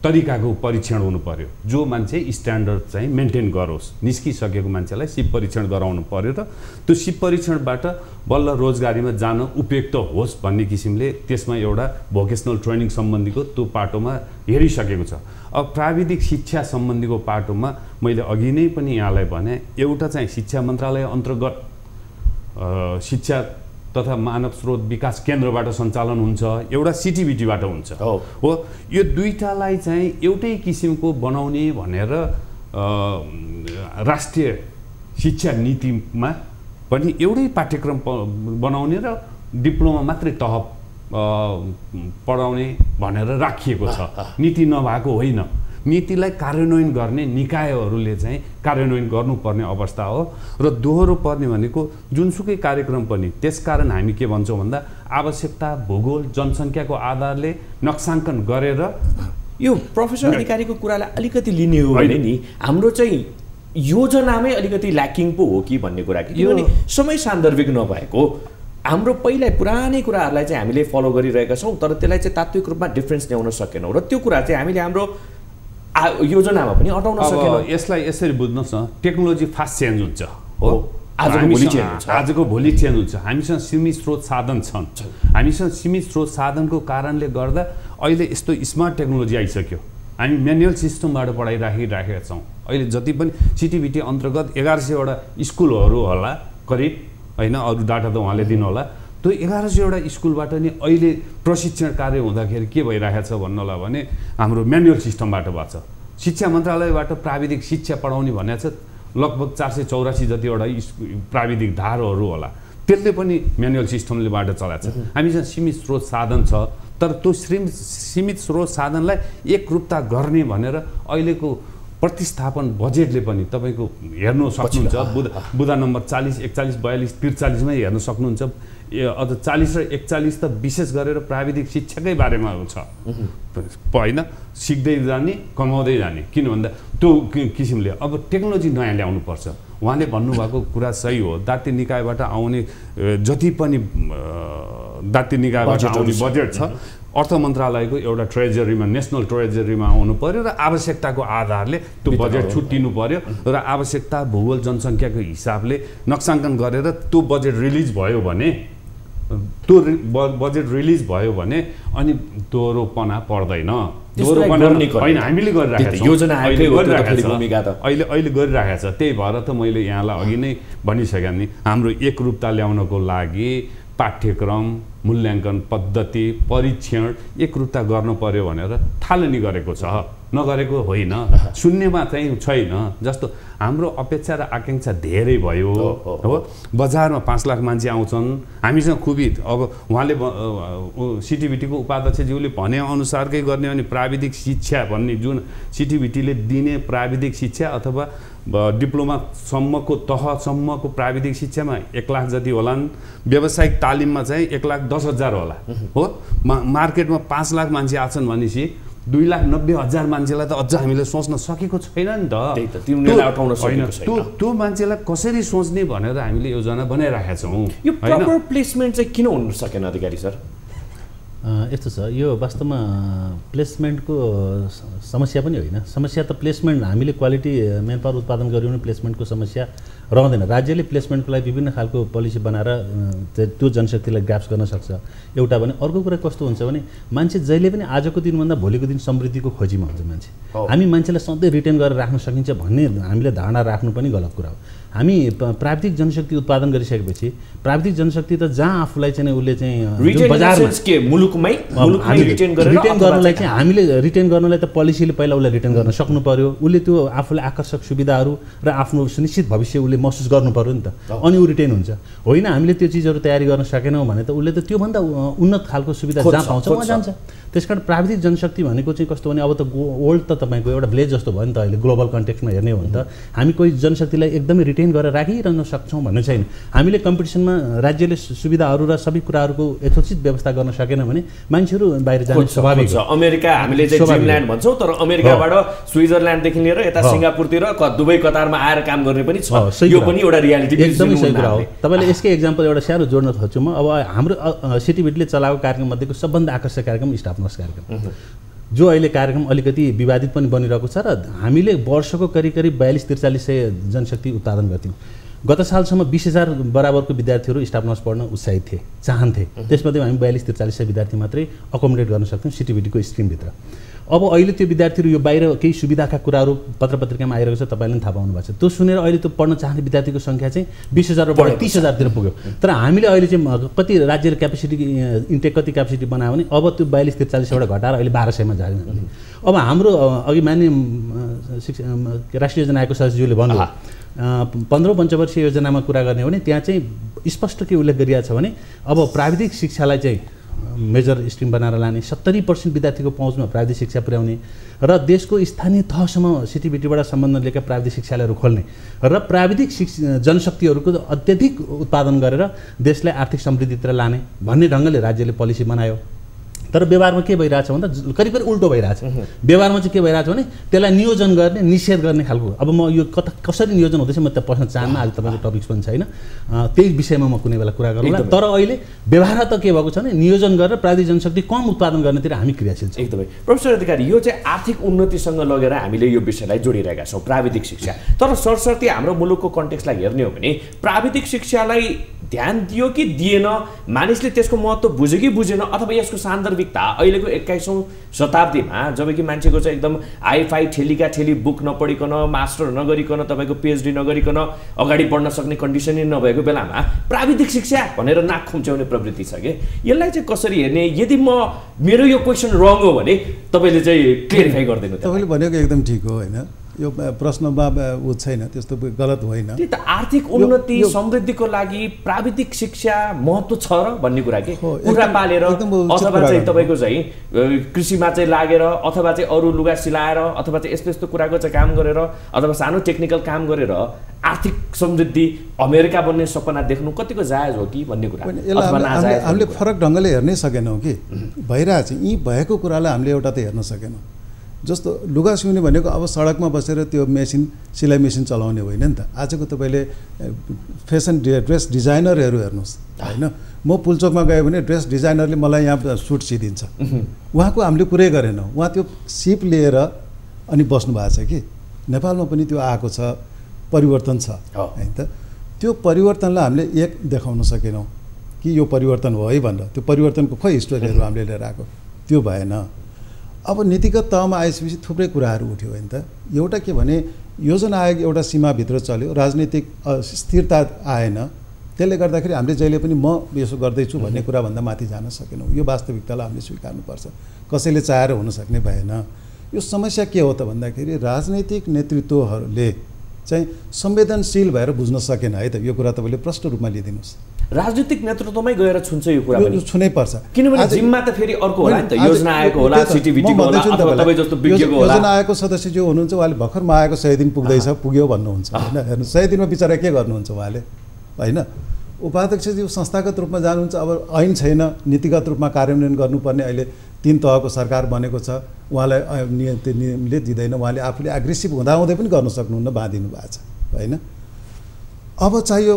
तरिकाको परीक्षण हुनु पर्यो, जो मान्छे स्ट्यान्डर्ड चाहिँ मेन्टेन गरोस्। निस्किसकेको मान्छेलाई सिप परीक्षण गराउनु पर्यो र त्यो सिप परीक्षणबाट बल्ल रोजगारीमा जान उपयुक्त होस् भन्ने किसिमले त्यसमा एउटा भोकेसनल ट्रेनिङ सम्बन्धीको त्यो पाटोमा हेरिसकेको छ। अब प्राविधिक शिक्षा सम्बन्धीको पाटोमा मैले अघि नै पनि यहाँलाई भने एउटा चाहिँ शिक्षा मन्त्रालय अन्तर्गत शिक्षा तथा मानव स्रोत विकास केन्द्रबाट सञ्चालन हुन्छ, एउटा सिटिभिटीबाट हुन्छ हो। यो दुईटालाई चाहिँ एउटै किसिमको बनाउने भनेर राष्ट्रिय शिक्षा नीतिमा पनि एउटै पाठ्यक्रम बनाउने र डिप्लोमा मात्रै तह पढाउने भनेर राखिएको छ। नीति नभएको होइन, नीतिलाई कार्यान्वयन गर्ने निकायहरूले चाहिँ कार्यान्वयन गर्नुपर्ने अवस्था हो र दोहोरो पर्ने भनेको जुनसुकै कार्यक्रम पनि। त्यसकारण हामी के भन्छौँ भन्दा आवश्यकता, भूगोल, जनसङ्ख्याको आधारले नक्साङ्कन गरेर यो प्रोफेसर अधिकारीको कुरालाई अलिकति लिने हो भने नि हाम्रो चाहिँ योजनामै अलिकति ल्याकिङ पो हो कि भन्ने कुरा कि किनभने समय सान्दर्भिक नभएको हाम्रो पहिला पुरानै कुराहरूलाई चाहिँ हामीले फलो गरिरहेका छौँ, तर त्यसलाई चाहिँ तात्विक रूपमा डिफ्रेन्स ल्याउन सकेनौँ र त्यो कुरा चाहिँ हामीले हाम्रो योजनामा पनि अटाउन सकेनौँ। यसलाई यसरी बुझ्नुहोस् न, टेक्नोलोजी फास्ट चेन्ज हुन्छ हो, आजको भोलि चेन्ज हुन्छ। हामीसँग सीमित स्रोत साधन छन्, हामीसँग सीमित स्रोत साधनको कारणले गर्दा अहिले यस्तो स्मार्ट टेक्नोलोजी आइसक्यो। हामी म्यानुअल सिस्टमबाट पढाइराखेका छौँ। अहिले जति पनि सिटिभिटी अन्तर्गत 1100वटा स्कुलहरू होला करिब होइन, अरू डाटा त उहाँले दिनु होला। त्यो 1100वटा स्कुलबाट नि अहिले प्रशिक्षण कार्य हुँदाखेरि के भइरहेको छ भन्नु होला भने हाम्रो म्यानुअल सिस्टमबाट भएको छ। शिक्षा मन्त्रालयबाट प्राविधिक शिक्षा पढाउने भनेको छ लगभग 484 जतिवटा प्राविधिक धारहरू होला, त्यसले पनि म्यानुअल सिस्टमलेबाट चलाएको छ। हामीसँग सीमित स्रोत साधन छ, तर त्यो सीमित स्रोत साधनलाई एकरूपता गर्ने भनेर अहिलेको प्रतिस्थापन बजेटले पनि तपाईँको हेर्नु सक्नुहुन्छ बुधा नम्बर 40, 41, 42, 43 मै हेर्न सक्नुहुन्छ। अझ 40 र 41 त विशेष गरेर प्राविधिक शिक्षाकै बारेमा छ होइन, सिक्दै जाने कमाउँदै जाने। किन भन्दा त्यो किसिमले अब टेक्नोलोजी नयाँ ल्याउनुपर्छ। उहाँले भन्नुभएको कुरा सही हो, दार्ती निकायबाट आउने जति पनि दार्ती निकायबाट आउने बजेट छ अर्थ मन्त्रालयको एउटा ट्रेजरीमा, नेसनल ट्रेजरीमा आउनु पर्यो र आवश्यकताको आधारले त्यो बजेट छुट्टिनु पर्यो र आवश्यकता भूगोल जनसङ्ख्याको हिसाबले नक्साङ्कन गरेर त्यो बजेट रिलिज भयो भने अनि दोहोरोपना पर्दैन। होइन, हामीले गरिरहेको छौँ, अहिले गरिरहेको छ। त्यही भएर त मैले यहाँलाई अघि नै भनिसकेँ नि, हाम्रो एकरूपता ल्याउनको लागि पाठ्यक्रम, मूल्याङ्कन पद्धति, परीक्षण एकरूपता गर्नु पर्यो भनेर थालनी गरेको छ, नगरेको होइन। शून्यमा चाहिँ छैन। जस्तो हाम्रो अपेक्षा र आकाङ्क्षा धेरै भयो हो, बजारमा 5 लाख मान्छे आउँछन् हामीसँग खुबी। अब उहाँले सिटिभिटीको उपाध्यक्षज्यूले भने अनुसारकै गर्ने अनि प्राविधिक शिक्षा भन्ने जुन सिटिभिटीले दिने प्राविधिक शिक्षा अथवा डिप्लोमासम्मको तहसम्मको प्राविधिक शिक्षामा 1 लाख जति होलान्, व्यावसायिक तालिममा चाहिँ 1,10,000 होला हो। मार्केटमा 5 लाख मान्छे आछन् भनेपछि 2,90,000 मान्छेलाई त अझ हामीले सोच्न सकेको छैन नि त। त्यो मान्छेलाई कसरी सोच्ने भनेर हामीले योजना बनाइरहेका छौँ। यो प्रपर प्लेसमेन्ट चाहिँ किन हुन सकेन अधिकारी सर? यस्तो छ, यो वास्तवमा प्लेसमेन्टको समस्या पनि होइन। समस्या त प्लेसमेन्ट हामीले क्वालिटी म्यानपावर उत्पादन गऱ्यौँ भने प्लेसमेन्टको समस्या रहँदैन। राज्यले प्लेसमेन्टको लागि विभिन्न खालको पोलिसी बनाएर त्यो जनशक्तिलाई ग्राप्स गर्न सक्छ एउटा भने। अर्को कुरा कस्तो हुन्छ भने मान्छे जहिले पनि आजको दिनभन्दा भोलिको दिन समृद्धिको खोजीमा हुन्छ मान्छे। हामी मान्छेलाई सधैँ रिटेन गरेर राख्न सकिन्छ भन्ने हामीले धारणा राख्नु पनि गलत कुरा हो। हामी प्राविधिक जनशक्ति उत्पादन गरिसकेपछि प्राविधिक जनशक्ति त जहाँ आफूलाई चाहिँ उसले चाहिँ बजारमा रिटेन गर्नलाई चाहिँ हामीले रिटेन गर्नलाई त पोलिसीले पहिला उसलाई रिटेन गर्न सक्नु पर्यो। उसले त्यो आफूलाई आकर्षक सुविधाहरू र आफ्नो सुनिश्चित भविष्य उसले महसुस गर्नु पर्यो नि त, अनि ऊ रिटेन हुन्छ। होइन, हामीले त्यो चिजहरू तयारी गर्न सकेनौँ भने त उसले त त्योभन्दा उन्नत खालको सुविधा जहाँ पाउँछ उहाँ जान्छ। त्यसकारण प्राविधिक जनशक्ति भनेको चाहिँ कस्तो भने अब त वर्ल्ड त तपाईँको एउटा ब्लेज जस्तो भयो नि त। अहिले ग्लोबल कन्टेक्स्टमा हेर्ने हो भने त हामी कोही जनशक्तिलाई एकदमै रिटेन गरेर राखिरहन सक्छौँ भन्ने छैन। हामीले कम्पिटिसनमा राज्यले सुविधाहरू र सबै कुराहरूको यथोचित व्यवस्था गर्न सकेन भने मान्छेहरू बाहिर जाने स्वाभाविक छ। अमेरिका हामीले चाहिँ ड्रिमल्यान्ड भन्छौँ, तर अमेरिकाबाट स्विजरल्यान्डदेखि लिएर यता सिङ्गापुरतिर दुबई कतारमा आएर काम गर्ने पनि छ। यो पनि एउटा रियालिटी, एकदमै सही कुरा हो। तपाईँले यसकै एक्जाम्पल एउटा सानो जोड्न खोज्छु म। अब हाम्रो सिटिभिटीले चलाएको कार्यक्रम मध्येको सबभन्दा आकर्षक कार्यक्रम स्टाफ नर्स कार्यक्रम, जो अहिले कार्यक्रम अलिकति विवादित पनि बनिरहेको छ। र हामीले वर्षको करिब 42-43 जनशक्ति उत्पादन गर्थ्यौँ। गत सालसम्म 20,000 बराबरको विद्यार्थीहरू स्टाफ नर्स पढ्न उत्साहित थिए, चाहन्थे। त्यसमध्ये हामी 42-43 विद्यार्थी मात्रै अकोमोडेट गर्न सक्थ्यौँ सिटिभिटीको स्ट्रिमभित्र। अब अहिले त्यो विद्यार्थीहरू यो बाहिर केही सुविधाका कुराहरू पत्रपत्रिकामा आइरहेको छ, तपाईँले पनि थाहा पाउनु भएको छ। त्यो सुनेर अहिले त्यो पढ्न चाहने विद्यार्थीको सङ्ख्या चाहिँ 20,000बाट 30,000तिर पुग्यो। तर हामीले अहिले चाहिँ कति राज्यले क्यापेसिटी इन्टेक कति क्यापेसिटी बनायो भने अब त्यो 42-43बाट घटाएर अहिले 1200मा जाने। अब हाम्रो अघि मान्य राष्ट्रिय योजना आयोगको सदस्यज्यूले भन्नुभयो 15औं पञ्चवर्षीय योजनामा कुरा गर्ने हो भने त्यहाँ चाहिँ स्पष्ट के उल्लेख गरिएको छ भने अब प्राविधिक शिक्षालाई चाहिँ मेजर स्ट्रिम बनाएर लाने, 70% विद्यार्थीको पहुँचमा प्राविधिक शिक्षा पुर्याउने र देशको स्थानीय तहसम्म सिटिभिटीबाट सम्बन्ध लिएका प्राविधिक शिक्षालयहरू खोल्ने र प्राविधिक जनशक्तिहरूको अत्यधिक उत्पादन गरेर देशलाई आर्थिक समृद्धितिर लाने भन्ने ढङ्गले राज्यले पोलिसी बनायो। तर व्यवहारमा के भइरहेछ भन्दा करिब उल्टो भइरहेछ। व्यवहारमा चाहिँ के भइरहेछ भने त्यसलाई नियोजन गर्ने, निषेध गर्ने खालको। अब म यो कसरी नियोजन हुँदैछ म त्यहाँ पस्न चाहन्न, आज तपाईँको टपिक्स पनि छैन, त्यही विषयमा म कुनै बेला कुरा गरौँला। तर अहिले व्यवहार त के भएको छ भने नियोजन गरेर प्राविधिक जनशक्ति कम उत्पादन गर्नेतिर हामी क्रियाशील छौँ। एकदमै प्रोफेसर अधिकारी, यो चाहिँ आर्थिक उन्नतिसँग लगेर हामीले यो विषयलाई जोडिरहेका छौँ, प्राविधिक शिक्षा। तर सरसर्ती हाम्रो मुलुकको कन्टेक्स्टलाई हेर्ने हो भने प्राविधिक शिक्षालाई ध्यान दियो कि दिएन, मानिसले त्यसको महत्त्व बुझ्यो कि बुझेन, अथवा यसको सान्दर्भिकता अहिलेको 21औं शताब्दीमा जबकि मान्छेको चाहिँ एकदम आइफाई ठेलीका ठेली बुक नपढिकन, मास्टर नगरिकन, तपाईँको पिएचडी नगरिकन अगाडि बढ्न सक्ने कन्डिसनै नभएको बेलामा प्राविधिक शिक्षा भनेर नाक खुम्च्याउने प्रवृत्ति छ कि यसलाई चाहिँ कसरी हेर्ने? यदि मेरो यो क्वेसन रङ हो भने तपाईँले चाहिँ क्लियरिफाई गरिदिनु। तपाईँले भनेको एकदम ठिक हो होइन। यो प्रश्नमा उ छैन, त्यस्तो गलत होइन। त्यही त आर्थिक उन्नति समृद्धिको लागि प्राविधिक शिक्षा महत्त्व छ र भन्ने कुरा के कुखुरा पालेर अथवा चाहिँ तपाईँको चाहिँ कृषिमा चाहिँ लागेर अथवा चाहिँ अरू लुगा सिलाएर अथवा चाहिँ यस्तो यस्तो कुराको चाहिँ काम गरेर अथवा सानो टेक्निकल काम गरेर आर्थिक समृद्धि अमेरिका बन्ने सपना देख्नु कतिको जायज हो कि भन्ने कुरा हामीले फरक ढङ्गले हेर्नै सकेनौँ कि भइरहेछ। यी भएको कुरालाई हामीले एउटा त हेर्न सकेनौँ। जस्तो लुगा सिउने भनेको अब सडकमा बसेर त्यो मेसिन सिलाइ मेसिन चलाउने होइन नि त। आजको तपाईँले फेसन ड्रेस डिजाइनरहरू हेर्नुहोस् होइन, म पुल्चोकमा गएँ भने ड्रेस डिजाइनरले मलाई यहाँ सुट सिदिन्छ, उहाँको हामीले कुरै गरेनौँ। उहाँ त्यो सिप लिएर अनि बस्नु भएको छ कि नेपालमा पनि त्यो आएको छ, परिवर्तन छ होइन त। त्यो परिवर्तनलाई हामीले एक देखाउन सकेनौँ कि यो परिवर्तन हो है भनेर। त्यो परिवर्तनको खोइ स्टोरीहरू हामीले लिएर आएको त्यो भएन। अब नीतिगत तहमा आएपछि थुप्रै कुराहरू उठ्यो होइन त। एउटा के भने योजना आयोग एउटा सीमाभित्र चल्यो, राजनीतिक स्थिरता आएन। त्यसले गर्दाखेरि हामीले जहिले पनि म यसो गर्दैछु भन्ने कुराभन्दा माथि जान सकेनौँ। यो वास्तविकतालाई हामीले स्वीकार्नुपर्छ, कसैले चाहेर हुन सक्ने भएन। यो समस्या के हो त भन्दाखेरि राजनैतिक नेतृत्वहरूले चाहिँ संवेदनशील भएर बुझ्न सकेन है त। यो कुरा तपाईँले प्रष्ट रूपमा लिइदिनुहोस्। राजनीतिक नेतृत्वमै गएर छुन्छ यो कुरा पनि छुनै पर्छ, किनभने जिम्मा त फेरि अर्को होला नि त। योजना आएको होला, सिटिभिटीको होला अथवा तपाईँ जस्तो विज्ञको होला। योजना आएको सदस्य जो हुनुहुन्छ उहाँले भर्खरमा आएको 100 दिन पुग्दैछ, पुग्यो भन्नुहुन्छ होइन। हेर्नु 100 दिनमा बिचरा के गर्नुहुन्छ उहाँले होइन। उपाध्यक्षज्यू संस्थागत रूपमा जानुहुन्छ, अब ऐन छैन, नीतिगत रूपमा कार्यान्वयन गर्नुपर्ने अहिले 3 तहको सरकार बनेको छ, उहाँलाई नियमले दिँदैन। उहाँले आफूले एग्रेसिभ हुँदाहुँदै पनि गर्न सक्नुहुन्न, बाँधिनु भएको छ होइन। अब चाहियो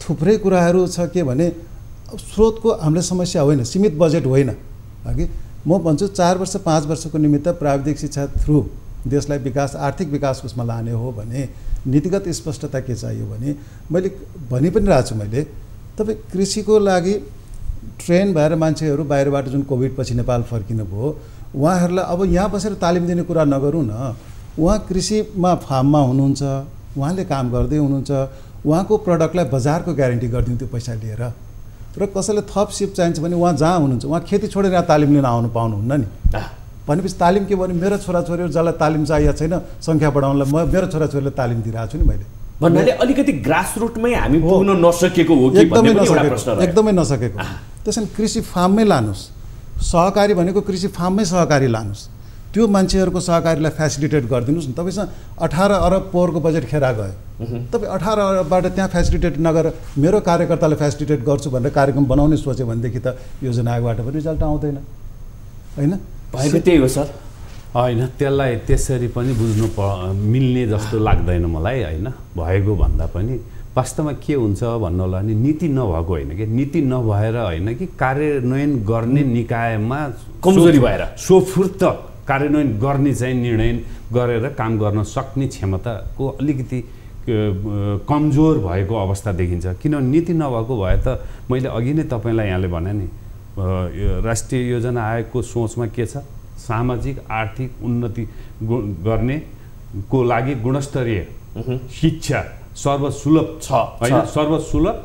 थुप्रै कुराहरू छ के भने स्रोतको हामीलाई समस्या होइन, सीमित बजेट होइन अघि म भन्छु 4 वर्ष 5 वर्षको निमित्त प्राविधिक शिक्षा थ्रु देशलाई विकास आर्थिक विकास उसमा लाने हो भने नीतिगत स्पष्टता के चाहियो भने मैले भनि पनि रहेको छु। मैले तपाईँ कृषिको लागि ट्रेन भएर मान्छेहरू बाहिरबाट जुन कोभिड पछि नेपाल फर्किनु भयो, उहाँहरूलाई अब यहाँ बसेर तालिम दिने कुरा नगरौँ न। उहाँ कृषिमा फार्ममा हुनुहुन्छ, उहाँले काम गर्दै हुनुहुन्छ, उहाँको प्रडक्टलाई बजारको ग्यारेन्टी गरिदिनु त्यो पैसा लिएर। र कसैलाई थप सिप चाहिन्छ भने उहाँ जहाँ हुनुहुन्छ उहाँ खेती छोडेर यहाँ तालिम लिन आउनु पाउनुहुन्न नि। भनेपछि तालिम के भने मेरो छोराछोरीहरू जसलाई तालिम चाहिएको छैन सङ्ख्या बढाउनलाई मेरो छोराछोरीलाई तालिम दिइरहेको छु नि मैले। भन्नाले अलिकति ग्रासरुटमै हामी पुग्न नसकेको हो कि भन्ने पनि एउटा प्रश्न रह्यो। एकदमै नसकेको। त्यसैले कृषि फार्ममै लानुहोस्, सहकारी भनेको कृषि फार्ममै सहकारी लानुहोस्, त्यो मान्छेहरूको सहकारीलाई फेसिलिटेट गरिदिनुहोस् न। तपाईँसँग 18 अरब पोहोरको बजेट खेरा गयो, तपाईँ 18 अरबबाट त्यहाँ फेसिलिटेट नगरेर मेरो कार्यकर्तालाई फेसिलिटेट गर्छु भनेर कार्यक्रम बनाउने सोच्यो भनेदेखि त योजना आयोगबाट पनि रिजल्ट आउँदैन होइन। भएको त्यही हो सर होइन, त्यसलाई त्यसरी पनि बुझ्नु मिल्ने जस्तो लाग्दैन मलाई होइन। भएको भन्दा पनि वास्तवमा के हुन्छ भन्नु होला नि, नीति नभएको होइन कि, नीति नभएर होइन कि कार्यान्वयन गर्ने निकायमा कमजोरी भएर सोफुर्त कार्यान्वयन गर्ने चाहिँ निर्णय गरेर काम गर्न सक्ने क्षमताको अलिकति कमजोर भएको अवस्था देखिन्छ। किनभने नीति नभएको भए त मैले अघि नै तपाईँलाई यहाँले भने नि राष्ट्रिय योजना आयोगको सोचमा के छ, सामाजिक आर्थिक उन्नति गर्नेको लागि गुणस्तरीय शिक्षा सर्वसुलभ छ होइन, सर्वसुलभ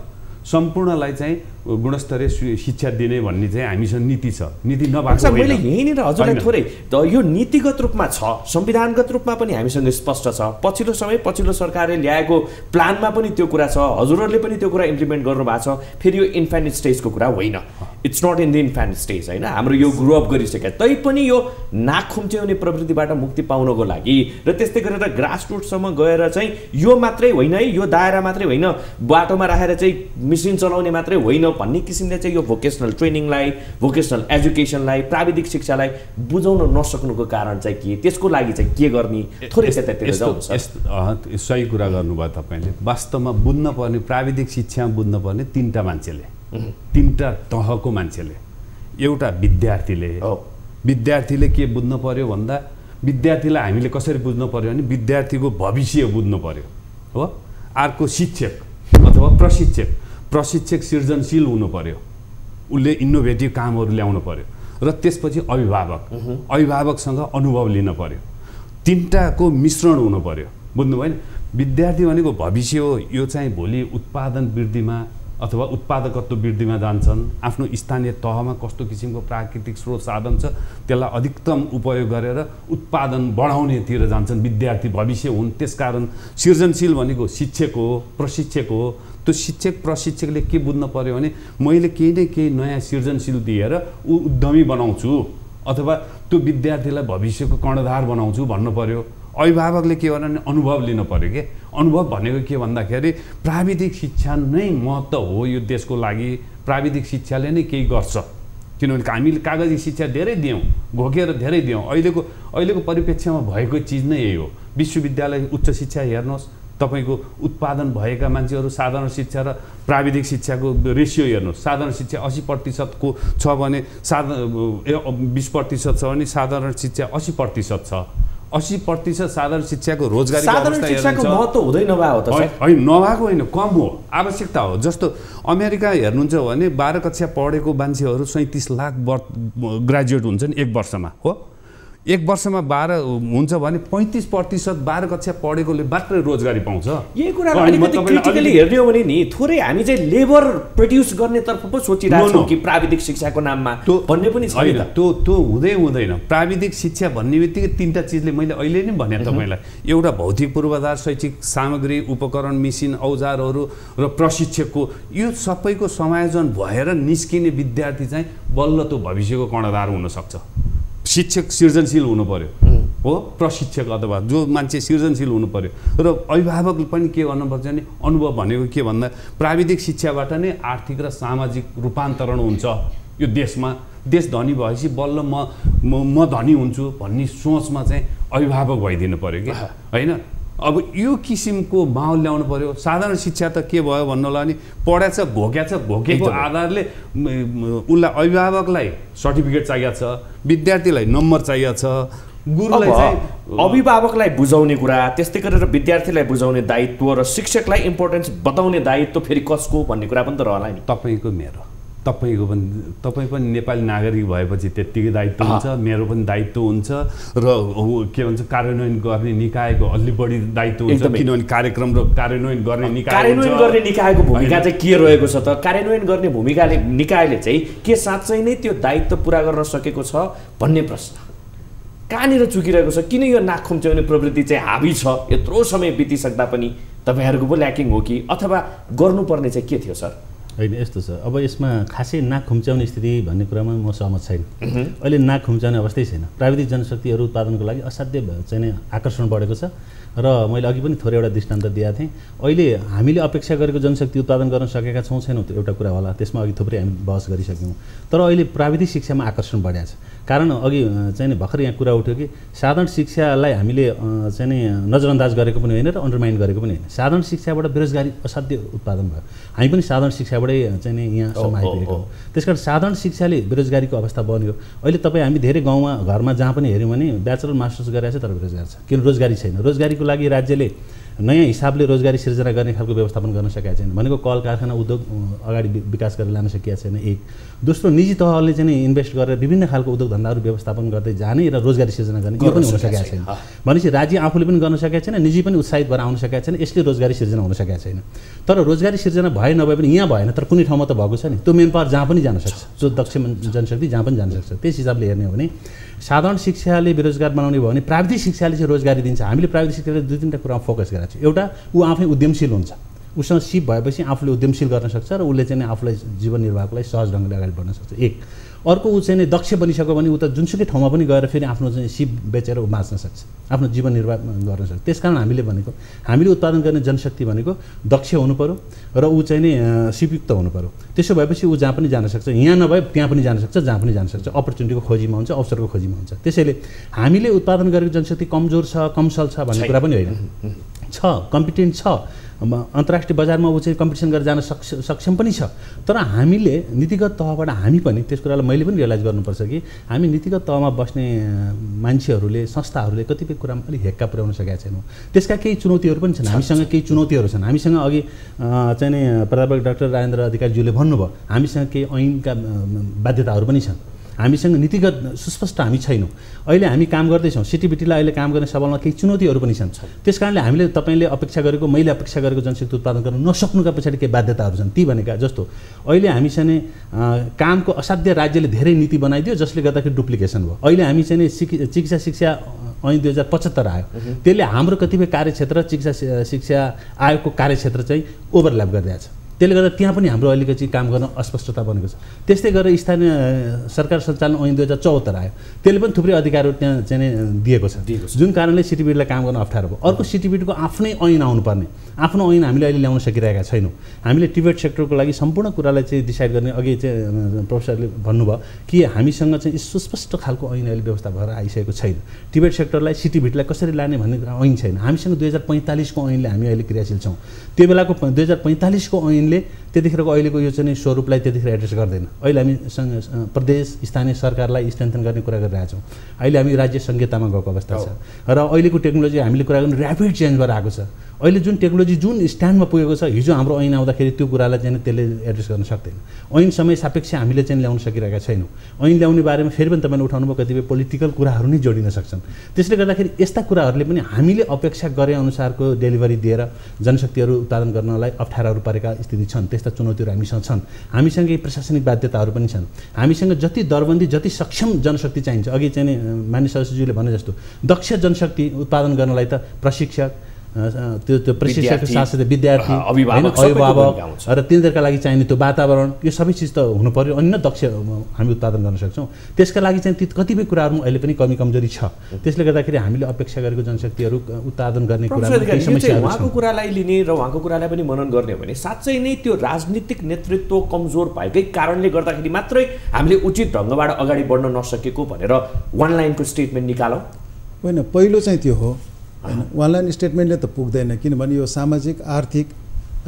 सम्पूर्णलाई चाहिँ गुणस्तरीय शिक्षा दिने भन्ने चाहिँ हामीसँग नीति छ। नीति नभएको मैले यहीँनिर हजुरलाई थोरै त यो नीतिगत रूपमा छ, संविधानगत रूपमा पनि हामीसँग स्पष्ट छ। पछिल्लो समय पछिल्लो सरकारले ल्याएको प्लानमा पनि त्यो कुरा छ, हजुरहरूले पनि त्यो कुरा इम्प्लिमेन्ट गर्नुभएको छ। फेरि यो इन्फेन्ट स्टेजको कुरा होइन, it's not in the infant stage होइन। हाम्रो यो ग्रो अप गरिसके तैपनि यो नाक खुम्च्याउने प्रवृत्तिबाट मुक्ति पाउनको लागि र त्यस्तै गरेर ग्रासरुटसम्म गएर चाहिँ यो मात्रै होइन है, यो दायरा मात्रै होइन, बाटोमा राखेर चाहिँ मेसिन चलाउने मात्रै होइन भन्ने किसिमले चाहिँ यो भोकेसनल ट्रेनिङलाई, भोकेसनल एजुकेसनलाई, प्राविधिक शिक्षालाई बुझाउन नसक्नुको कारण चाहिँ के, त्यसको लागि चाहिँ के गर्ने, थोरै त्यतातिर जाउँ सर। सही कुरा गर्नुभयो तपाईँले। वास्तवमा बुझ्न पर्ने प्राविधिक शिक्षामा बुझ्न पर्ने 3टा मान्छेले, 3टा तहको मान्छेले। एउटा विद्यार्थीले के बुझ्न पर्यो भन्दा विद्यार्थीलाई हामीले कसरी बुझ्न पर्यो भने विद्यार्थीको भविष्य बुझ्न पर्यो हो। अर्को शिक्षक अथवा प्रशिक्षक सृजनशील हुनु पर्यो, उसले इनोभेटिभ कामहरू ल्याउनु पर्यो। र त्यसपछि अभिभावकसँग अनुभव लिन पर्यो। 3टाको मिश्रण हुनु पर्यो, बुझ्नुभयो नि। विद्यार्थी भनेको भविष्य हो, यो चाहिँ भोलि उत्पादन वृद्धिमा अथवा उत्पादकत्व वृद्धिमा जान्छन्, आफ्नो स्थानीय तहमा कस्तो किसिमको प्राकृतिक स्रोत साधन छ त्यसलाई अधिकतम उपयोग गरेर उत्पादन बढाउनेतिर जान्छन् विद्यार्थी भविष्य हुन्। त्यसकारण सृजनशील भनेको शिक्षक हो, प्रशिक्षक हो। त्यो शिक्षक प्रशिक्षकले के बुझ्न पर्यो भने मैले केही न केही नयाँ सृजनशील दिएर उद्यमी बनाउँछु अथवा त्यो विद्यार्थीलाई भविष्यको कर्णधार बनाउँछु भन्नु पर्यो। अभिभावकले के गर्नु भने अनुभव लिनु पर्यो के। अनुभव भनेको के भन्दाखेरि प्राविधिक शिक्षा नै महत्त्व हो यो देशको लागि। प्राविधिक शिक्षाले नै केही गर्छ, किनभने हामीले कागजी शिक्षा धेरै दियौँ, घोकेर धेरै दियौँ। अहिलेको परिप्रेक्ष्यमा भएको चिज नै यही हो। विश्वविद्यालय उच्च शिक्षा हेर्नुहोस्, तपाईको उत्पादन भएका मान्छेहरू साधारण शिक्षा र प्राविधिक शिक्षाको रेसियो हेर्नुहोस्। साधारण शिक्षा 80% को छ भने 20% छ भने साधारण शिक्षा 80% छ। 80% साधारण शिक्षाको रोजगारी साधारण शिक्षाको महत्त्व हुँदै नभएको त सर? होइन, नभएको होइन, कम हो, आवश्यकता हो। जस्तो अमेरिका हेर्नुहुन्छ भने 12 कक्षा पढेको मान्छेहरू 37 लाख ग्रेजुएट हुन्छन् एक वर्षमा हो। एक वर्षमा 12 हुन्छ भने 35% 12 कक्षा पढेकोले मात्रै रोजगारी पाउँछ। यही कुरा अलिकति क्रिटिकली हेर्ने हो भने नि थोरै हामी चाहिँ लेबर प्रोड्युस गर्नेतर्फ पो सोचिरहेको छौँ कि प्राविधिक शिक्षाको नाममा भन्ने पनि छैन। त्यो हुँदैन। प्राविधिक शिक्षा भन्ने बित्तिकै तीनटा चिजले मैले अहिले नै भने तपाईँलाई, एउटा भौतिक पूर्वाधार, शैक्षिक सामग्री, उपकरण, मेसिन, औजारहरू र प्रशिक्षकको यो सबैको संयोजन भएर निस्किने विद्यार्थी चाहिँ बल्ल त्यो भविष्यको कर्णधार हुनसक्छ। शिक्षक सृजनशील हुनु पर्यो हो, प्रशिक्षक अथवा जो मान्छे सृजनशील हुनु पर्यो। र अभिभावकले पनि के गर्नुपर्छ भने अनुभव भनेको के भन्दा प्राविधिक शिक्षाबाट नै आर्थिक र सामाजिक रूपान्तरण हुन्छ यो देशमा। देश धनी भएपछि बल्ल म धनी हुन्छु भन्ने सोचमा चाहिँ अभिभावक भइदिनु पर्यो कि होइन। अब यो किसिमको माहौल ल्याउनु पर्यो। साधारण शिक्षा त के भयो भन्नुलाई नि पढाएछ घोकेको आधारले उसलाई अभिभावकलाई सर्टिफिकेट चाहिएको छ, विद्यार्थीलाई नम्बर चाहिएको छ, गुरुलाई चाहिँ अभिभावकलाई बुझाउने कुरा, त्यस्तै गरेर विद्यार्थीलाई बुझाउने दायित्व र शिक्षकलाई इम्पोर्टेन्स बताउने दायित्व फेरि कसको भन्ने कुरा पनि त रहला नि। तपाईँको मेरो तपाईँ पनि नेपाली नागरिक भएपछि त्यत्तिकै दायित्व हुन्छ, मेरो पनि दायित्व हुन्छ र के भन्छ कार्यान्वयन गर्ने निकायको अलि बढी दायित्व हुन्छ, किनभने कार्यक्रम र कार्यान्वयन गर्ने निकायको भूमिका चाहिँ के रहेको छ त? कार्यान्वयन गर्ने निकायले चाहिँ के साँच्चै नै त्यो दायित्व पुरा गर्न सकेको छ भन्ने प्रश्न कहाँनिर चुकिरहेको छ? किन यो नाक खुम्च्याउने प्रवृत्ति चाहिँ हाबी छ? यत्रो समय बितिसक्दा पनि तपाईँहरूको पो ल्याकिङ हो कि अथवा गर्नुपर्ने चाहिँ के थियो सर? होइन, यस्तो छ। अब यसमा खासै नाक खुम्च्याउने स्थिति भन्ने कुरामा म सहमत छैन। अहिले नाक खुम्च्याउने अवस्थै छैन। प्राविधिक जनशक्तिहरू उत्पादनको लागि असाध्य चाहिँ नै आकर्षण बढेको छ र मैले अघि पनि थोरै एउटा दृष्टान्त दिएको थिएँ। अहिले हामीले अपेक्षा गरेको जनशक्ति उत्पादन गर्न सकेका छौँ छैनौँ त्यो एउटा कुरा होला, त्यसमा अघि थुप्रै हामी बहस गरिसक्यौँ। तर अहिले प्राविधिक शिक्षामा आकर्षण बढाएको छ। कारण अघि चाहिँ नि भर्खर यहाँ कुरा उठ्यो कि साधारण शिक्षालाई हामीले चाहिँ नि नजरअन्दाज गरेको पनि होइन र अन्डरमाइन गरेको पनि होइन। साधारण शिक्षाबाट बेरोजगारी असाध्य उत्पादन भयो। हामी पनि साधारण शिक्षाबाटै चाहिँ नि यहाँसम्म आइपुगेको हो। त्यसकारण साधारण शिक्षाले बेरोजगारीको अवस्था बन्यो। अहिले तपाईँ हामी धेरै गाउँमा घरमा जहाँ पनि हेऱ्यौँ भने ब्याचलर मास्टर्स गरिरहेको छ तर बेरोजगार छ। किन? रोजगारी छैन। रोजगारीको लागि राज्यले नयाँ हिसाबले रोजगारी सिर्जना गर्ने खालको व्यवस्थापन गर्न सकेका छैन। भनेको कल कारखाना उद्योग अगाडि विकास गरेर लान सकिएको छैन एक। दोस्रो, निजी तहले चाहिँ इन्भेस्ट गरेर विभिन्न खालको उद्योग धन्दाहरू व्यवस्थापन गर्दै जाने र रोजगारी सिर्जना गर्ने यो पनि हुन सकेका छैन। भनेपछि राज्य आफूले पनि गर्न सकेका छैन, निजी पनि उत्साहित भएर आउन सकेका छैन, यसले रोजगारी सिर्जना हुन सकेका छैन। तर रोजगारी सिर्जना भए नभए पनि यहाँ भएन, तर कुनै ठाउँमा त भएको छ नि। त्यो मेन पावर जहाँ पनि जान सक्छ, जो दक्ष जनशक्ति जहाँ पनि जान सक्छ। त्यस हिसाबले हेर्ने हो भने साधारण शिक्षाले बेरोजगार बनाउने भयो भने प्राविधिक शिक्षाले चाहिँ रोजगारी दिन्छ। हामीले प्राविधिक शिक्षाले 2-3टा कुरामा फोकस गरेको छौँ। एउटा, ऊ आफै उद्यमशील हुन्छ, उसँग सिप भएपछि आफूले उद्यमशील गर्न सक्छ र उसले चाहिँ आफूलाई जीवन निर्वाहको लागि सहज ढङ्गले अगाडि बढ्न सक्छ एक। अर्को, ऊ चाहिँ दक्ष बनिसक्यो भने ऊ त जुनसुकै ठाउँमा पनि गएर फेरि आफ्नो चाहिँ सिप बेचेर ऊ बाँच्न सक्छ, आफ्नो जीवन निर्वाह गर्न सक्छ। त्यसकारण हामीले भनेको हामीले उत्पादन गर्ने जनशक्ति भनेको दक्ष हुनु पऱ्यो र ऊ चाहिँ नि सिपयुक्त हुनु पऱ्यो। त्यसो भएपछि ऊ जहाँ पनि जान सक्छ, यहाँ नभए त्यहाँ पनि जान सक्छ, जहाँ पनि जान सक्छ, अपर्च्युनिटीको खोजीमा हुन्छ, अवसरको खोजीमा हुन्छ। त्यसैले हामीले उत्पादन गरेको जनशक्ति कमजोर छ, कमसल छ भन्ने कुरा पनि होइन, छ, कम्पिटेन्ट छ, अन्तर्राष्ट्रिय बजारमा ऊ चाहिँ कम्पिटिसन गरेर जान सक्षम पनि छ। तर हामीले नीतिगत तहबाट हामी पनि त्यस कुरालाई मैले पनि रियलाइज गर्नुपर्छ कि हामी नीतिगत तहमा बस्ने मान्छेहरूले, संस्थाहरूले कतिपय कुरामा अलिक हेक्का पुर्याउन सकेका छैनौँ। त्यसका केही चुनौतीहरू पनि छन्, हामीसँग केही चुनौतीहरू छन्। हामीसँग अघि चाहिँ नि प्राध्यापक डाक्टर राजेन्द्र अधिकारीज्यूले भन्नुभयो हामीसँग केही ऐनका बाध्यताहरू पनि छन्। हामीसँग नीतिगत सुस्पष्ट हामी छैनौँ। अहिले हामी काम गर्दैछौँ, सिटिबिटीलाई अहिले काम गर्ने सवालमा केही चुनौतीहरू पनि छन्। त्यस कारणले हामीले तपाईँले अपेक्षा गरेको, मैले अपेक्षा गरेको जनशक्ति उत्पादन गर्न नसक्नुका पछाडि केही बाध्यताहरू छन्। ती भनेका जस्तो अहिले हामीसँग कामको असाध्य राज्यले धेरै नीति बनाइदियो जसले गर्दाखेरि डुप्लिकेसन भयो। अहिले हामी चाहिँ चिकित्सा शिक्षा ऐन 2075 आयो, त्यसले हाम्रो कतिपय कार्यक्षेत्र चिकित्सा शिक्षा आयोगको कार्यक्षेत्र चाहिँ ओभरल्याप गरिरहेछ। त्यसले गर्दा त्यहाँ पनि हाम्रो अलिकति काम गर्न अस्पष्टता बनेको छ। त्यस्तै गरेर स्थानीय सरकार सञ्चालन ऐन 2074 आयो, त्यसले पनि थुप्रै अधिकारहरू त्यहाँ चाहिँ दिएको छ, जुन कारणले सिटिबिटीलाई काम गर्न अप्ठ्यारो भयो। अर्को सिटिबिटीको आफ्नै ऐन आउनुपर्ने, आफ्नो ऐन हामीले अहिले ल्याउन सकिरहेका छैनौँ। हामीले टिबेट सेक्टरको लागि सम्पूर्ण कुरालाई चाहिँ डिसाइड गर्ने, अघि चाहिँ प्रोफेसरले भन्नुभयो कि हामीसँग चाहिँ सुस्पष्ट खालको ऐन अहिले व्यवस्था भएर आइसकेको छैन। टिबेट सेक्टरलाई सिटिबिटीलाई कसरी लाने भन्ने ऐन छैन। हामीसँग 2045 को ऐनले हामी अहिले क्रियाशील छौँ। त्यो बेलाको 2045 को ऐनले त्यतिखेरको अहिलेको यो चाहिँ स्वरूपलाई त्यतिखेर एड्रेस गर्दैन। अहिले हामी प्रदेश स्थानीय सरकारलाई स्ट्रेन्थन गर्ने कुरा गरिरहेछौँ। अहिले हामी राज्य संहितामा गएको अवस्था छ र अहिलेको टेक्नोलोजी हामीले कुरा गर्नु ऱ्यापिड चेन्ज भएर आएको छ। अहिले जुन टेक्नोलोजी जुन स्ट्यान्डमा पुगेको छ, हिजो हाम्रो ऐन आउँदाखेरि त्यो कुरालाई चाहिँ त्यसले एड्रेस गर्न सक्दैन। ऐन समय सापेक्ष हामीले चाहिँ ल्याउन सकिरहेका छैनौँ। ऐन ल्याउने बारेमा फेरि पनि तपाईँले उठाउनु भयो, कतिपय पोलिटिकल कुराहरू नै जोडिन सक्छन्। त्यसले गर्दाखेरि यस्ता कुराहरूले पनि हामीले अपेक्षा गरे अनुसारको डेलिभरी दिएर जनशक्तिहरू उत्पादन गर्नलाई अप्ठ्याराहरू परेका स्थिति छन्। त्यस्ता चुनौतीहरू हामीसँग छन्। हामीसँग प्रशासनिक बाध्यताहरू पनि छन्। हामीसँग जति दरबन्दी, जति सक्षम जनशक्ति चाहिन्छ, अघि चाहिँ माननीय सदस्यज्यूले भने जस्तो दक्ष जनशक्ति उत्पादन गर्नलाई त प्रशिक्षक, त्यो प्रशिक्षक साथसाथै विद्यार्थी, अभिभावक र तिनीहरूका लागि चाहिने त्यो वातावरण, यो सबै चिज त हुनु पर्यो, अन्य दक्ष हामी उत्पादन गर्न सक्छौँ। त्यसका लागि चाहिँ ती कतिपय कुराहरूमा अहिले पनि कमी कमजोरी छ। त्यसले गर्दाखेरि हामीले अपेक्षा गरेको जनशक्तिहरू उत्पादन गर्ने कुरामा केही समस्याहरू छन्। उहाँको कुरालाई लिने र उहाँको कुरालाई पनि मनन गर्ने हो भने साँच्चै नै त्यो राजनीतिक नेतृत्व कमजोर भएकै कारणले गर्दाखेरि मात्रै हामीले उचित ढङ्गबाट अगाडि बढ्न नसकेको भनेर वान लाइनको स्टेटमेन्ट निकालौँ? होइन, पहिलो चाहिँ त्यो हो होइन। वान लाइन स्टेटमेन्टले त पुग्दैन, किनभने यो सामाजिक आर्थिक